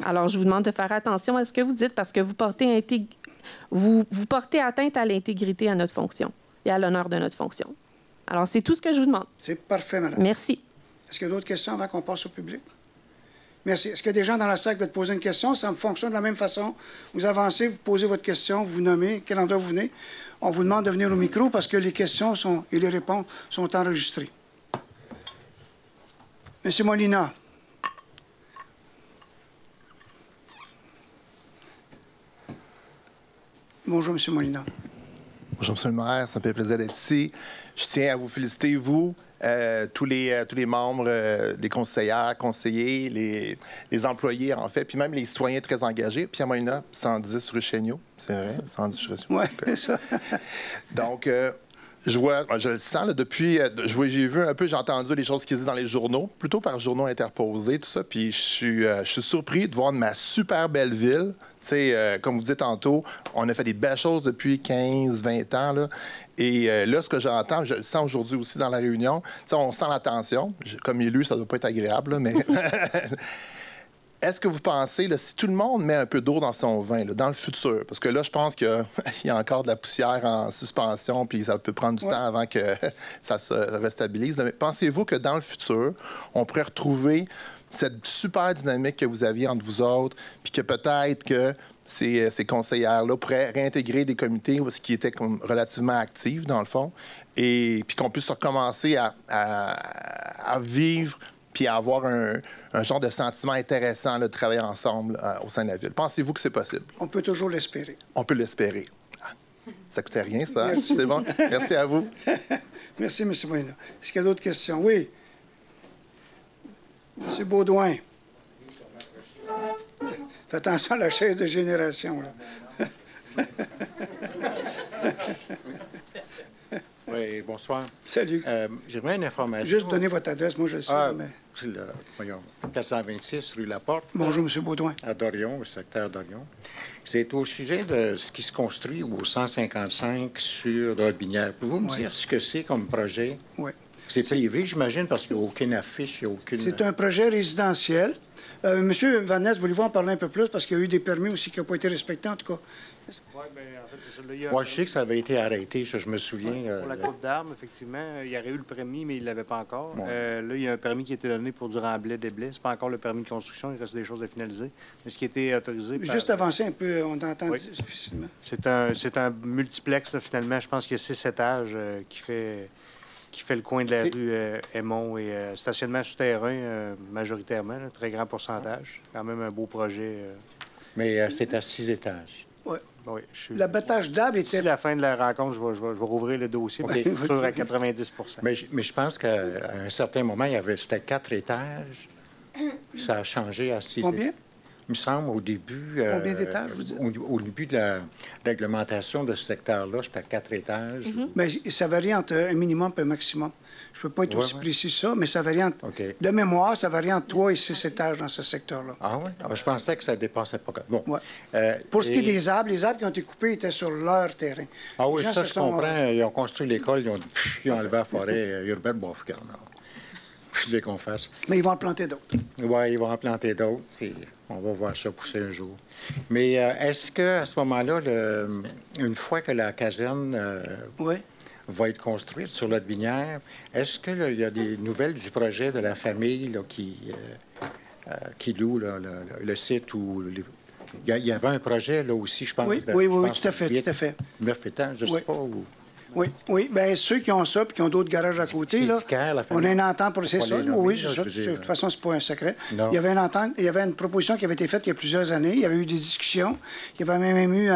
Alors, je vous demande de faire attention à ce que vous dites, parce que vous portez atteinte à l'intégrité à notre fonction et à l'honneur de notre fonction. Alors, c'est tout ce que je vous demande. C'est parfait, madame. Merci. Est-ce qu'il y a d'autres questions avant qu'on passe au public? Merci. Est-ce qu'il y a des gens dans la salle qui veulent te poser une question? Ça fonctionne de la même façon. Vous avancez, vous posez votre question, vous nommez quel endroit vous venez. On vous demande de venir au micro parce que les questions et les réponses sont enregistrées. Monsieur Molina. Bonjour, Monsieur Molina. Bonjour, M. le maire. Ça me fait plaisir d'être ici. Je tiens à vous féliciter, vous, tous les membres, les conseillères, conseillers, les employés, en fait, puis même les citoyens très engagés. Pierre Molina, 110 rue Chéniaud. C'est vrai? 110 rue Chéniaud. Oui, c'est ça. Donc, je le sens, là, depuis, j'ai vu un peu, j'ai entendu les choses qui se disent dans les journaux, plutôt par journaux interposés, tout ça, puis je suis surpris de voir ma super belle ville. Tu sais, comme vous dites tantôt, on a fait des belles choses depuis 15, 20 ans, là. Et là, ce que j'entends, je le sens aujourd'hui aussi dans la réunion, tu sais, on sent la tension. Comme élu, ça ne doit pas être agréable, là, mais est-ce que vous pensez, là, si tout le monde met un peu d'eau dans son vin, là, dans le futur, parce que là, je pense qu'il y a encore de la poussière en suspension, puis ça peut prendre du temps avant que ça se restabilise, là, mais pensez-vous que dans le futur, on pourrait retrouver cette super dynamique que vous aviez entre vous autres, puis que peut-être que ces conseillères-là pourraient réintégrer des comités qui étaient comme relativement actifs, dans le fond, et puis qu'on puisse recommencer à vivre puis à avoir un genre de sentiment intéressant là, de travailler ensemble au sein de la ville. Pensez-vous que c'est possible? On peut toujours l'espérer. On peut l'espérer. Ah, ça ne coûtait rien, ça? Merci. C'est bon? Merci à vous. Merci, M. Moïna. Est-ce qu'il y a d'autres questions? Oui. M. Baudouin. Faites attention à la chaise de génération, là. Oui, bonsoir. Salut. J'aimerais une information. Juste donner votre adresse, moi je le sais. Mais... C'est le, voyons, 426 rue Laporte. Bonjour, M. Baudouin. À Dorion, au secteur Dorion. C'est au sujet de ce qui se construit au 155 sur Dolbinière. Pouvez-vous me dire ce que c'est comme projet? Oui. C'est privé, j'imagine, parce qu'il n'y a aucune affiche, il n'y a aucune... C'est un projet résidentiel. Monsieur Van Ness, voulez-vous en parler un peu plus? Parce qu'il y a eu des permis aussi qui n'ont pas été respectés, en tout cas. Oui, bien, en fait, c'est ça. Là, moi, je sais que ça avait été arrêté, ça, je me souviens. Pour la coupe d'armes, effectivement, il y aurait eu le permis, mais il ne l'avait pas encore. Là, il y a un permis qui a été donné pour du remblai des blés. Ce n'est pas encore le permis de construction, il reste des choses à finaliser. Mais ce qui a été autorisé... Juste avancer un peu, on entend difficilement. C'est un multiplex, là, finalement. Je pense qu'il y a 6 étages qui fait le coin de la rue Aymon et stationnement souterrain majoritairement, là, très grand pourcentage. Quand même un beau projet. Mais c'est à 6 étages. Oui. Oui, l'abattage d'arbres était... D'ici la fin de la rencontre, je vais rouvrir le dossier. Okay. Je suis sûr à 90 mais je pense qu'à un certain moment, c'était 4 étages. Ça a changé à 6 étages. Combien? Il me semble, au début... Combien d'étages, vous dites? Au début de la réglementation de ce secteur-là, c'était 4 étages. Mais ça varie entre un minimum et un maximum. Je ne peux pas être aussi précis que ça, mais ça varie entre... De mémoire, ça varie entre 3 et 6 étages dans ce secteur-là. Ah oui? Je pensais que ça ne dépassait pas. Bon. Pour ce qui est des arbres, les arbres qui ont été coupés étaient sur leur terrain. Ah oui, ça, je comprends. Ils ont construit l'école, ils ont enlevé la forêt urbaine. Bon, je les confesse. Mais ils vont en planter d'autres. Oui, ils vont en planter d'autres. On va voir ça pousser un jour. Mais est-ce qu'à ce moment-là, une fois que la caserne va être construite sur l'autre Binière, est-ce qu'il y a des nouvelles du projet de la famille là, qui loue le site où... Il y avait un projet là aussi, je pense. Oui, tout à fait. 9 étages, je ne sais pas où... Oui. Bien, ceux qui ont ça et qui ont d'autres garages à côté, là, on a une entente pour c'est ça. Oui, c'est ça. De toute façon, ce n'est pas un secret. Non. Il y avait une entente, il y avait une proposition qui avait été faite il y a plusieurs années. Il y avait eu des discussions. Il y avait même eu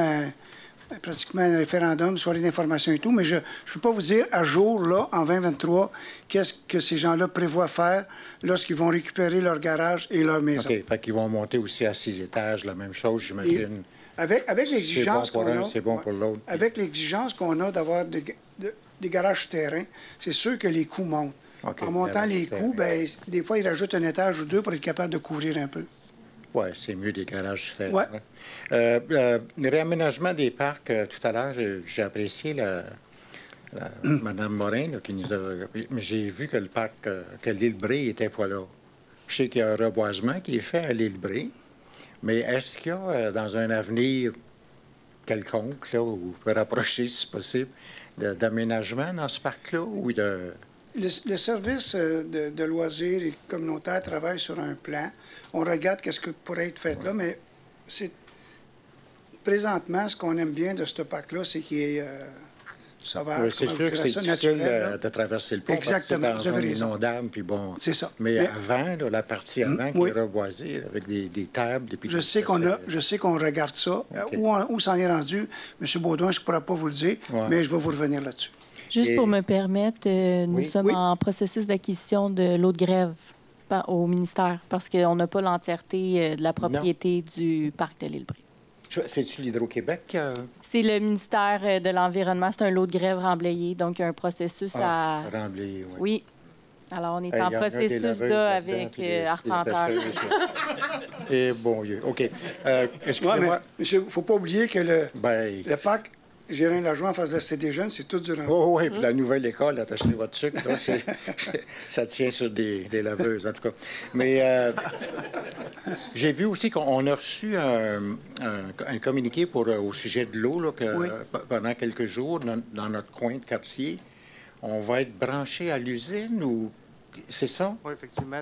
pratiquement un référendum, soirée d'information et tout. Mais je ne peux pas vous dire à jour, là, en 2023, qu'est-ce que ces gens-là prévoient faire lorsqu'ils vont récupérer leur garage et leur maison. OK. Fait qu'ils vont monter aussi à 6 étages, la même chose, j'imagine. Avec l'exigence qu'on a, c'est bon pour l'autre. Avec l'exigence qu'on a d'avoir des garages souterrains, c'est sûr que les coûts montent. En montant les coûts, bien, des fois, ils rajoutent un étage ou deux pour être capable de couvrir un peu. Oui, c'est mieux des garages souterrains. Le réaménagement des parcs, tout à l'heure, j'ai apprécié Mme Morin là, qui nous a... J'ai vu que le parc, que l'île Bré n'était pas là. Je sais qu'il y a un reboisement qui est fait à l'île Bré. Mais est-ce qu'il y a, dans un avenir quelconque, là, ou rapproché, si possible, d'aménagement dans ce parc-là? Ou de... Le service de loisirs et communautaires travaille sur un plan. On regarde ce que pourrait être fait là, mais présentement, ce qu'on aime bien de ce parc-là, c'est qu'il est sauvage. Oui, c'est sûr que c'est difficile de traverser le pont. Exactement, parce que c'est dans une inondable, puis bon. C'est ça. Mais avant, là, la partie avant qui est reboisée, avec des tables, des je sais qu'on regarde ça. Okay. Où s'en est rendu, M. Baudouin, je ne pourrais pas vous le dire, mais je vais vous revenir là-dessus. Juste pour me permettre, nous sommes en processus d'acquisition de l'eau de grève au ministère, parce qu'on n'a pas l'entièreté de la propriété du parc de l'île Bré. C'est-tu l'Hydro-Québec? C'est le ministère de l'Environnement. C'est un lot de grève remblayé. Donc, il y a un processus à... Remblayé, oui. Oui. Alors, on est en processus là avec Arpenteur. Et bon Dieu. OK. Excusez-moi. Monsieur, il ne faut pas oublier que le parc Gérin Lajoie en face de la Cité des Jeunes, c'est tout du rang. Oh, oui, puis la nouvelle école, attachez votre sucre, là, ça tient sur des laveuses, en tout cas. Mais j'ai vu aussi qu'on a reçu un communiqué au sujet de l'eau, là, que pendant quelques jours, dans notre coin de quartier, on va être branché à l'usine ou... C'est ça? Oui, effectivement,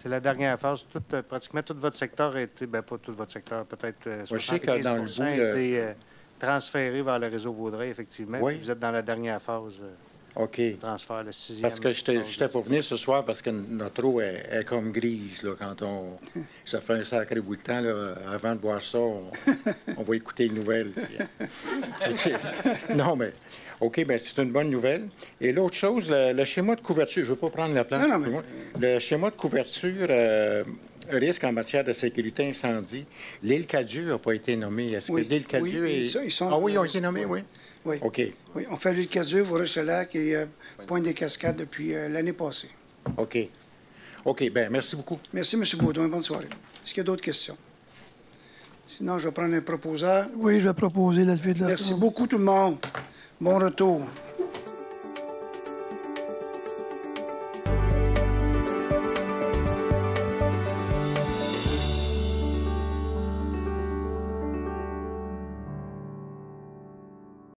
c'est la dernière phase. Pratiquement tout votre secteur a été, pas tout votre secteur, peut-être 75% a été transféré vers le réseau Vaudreuil, effectivement. Oui. Vous êtes dans la dernière phase de transfert, le 6e. Parce que j'étais pour venir ce soir parce que notre eau est comme grise, là, quand ça fait un sacré bout de temps, là, avant de boire ça, on va écouter les nouvelles. Non, mais... OK, bien, c'est une bonne nouvelle. Et l'autre chose, le schéma de couverture, je ne veux pas prendre la place. Le schéma de couverture risque en matière de sécurité incendie. L'île Cadieux n'a pas été nommée. Est-ce que l'île Cadieux est... oui, ils ont été nommés, oui? Oui. OK. Oui, on fait l'île Cadieux, Vaudreuil-Lac et Pointe-des-Cascades depuis l'année passée. OK. OK, bien, merci beaucoup. Merci, M. Baudouin. Bonne soirée. Est-ce qu'il y a d'autres questions? Sinon, je vais prendre un proposeur. Oui, je vais proposer la levée de la Merci beaucoup, tout le monde. Bon retour.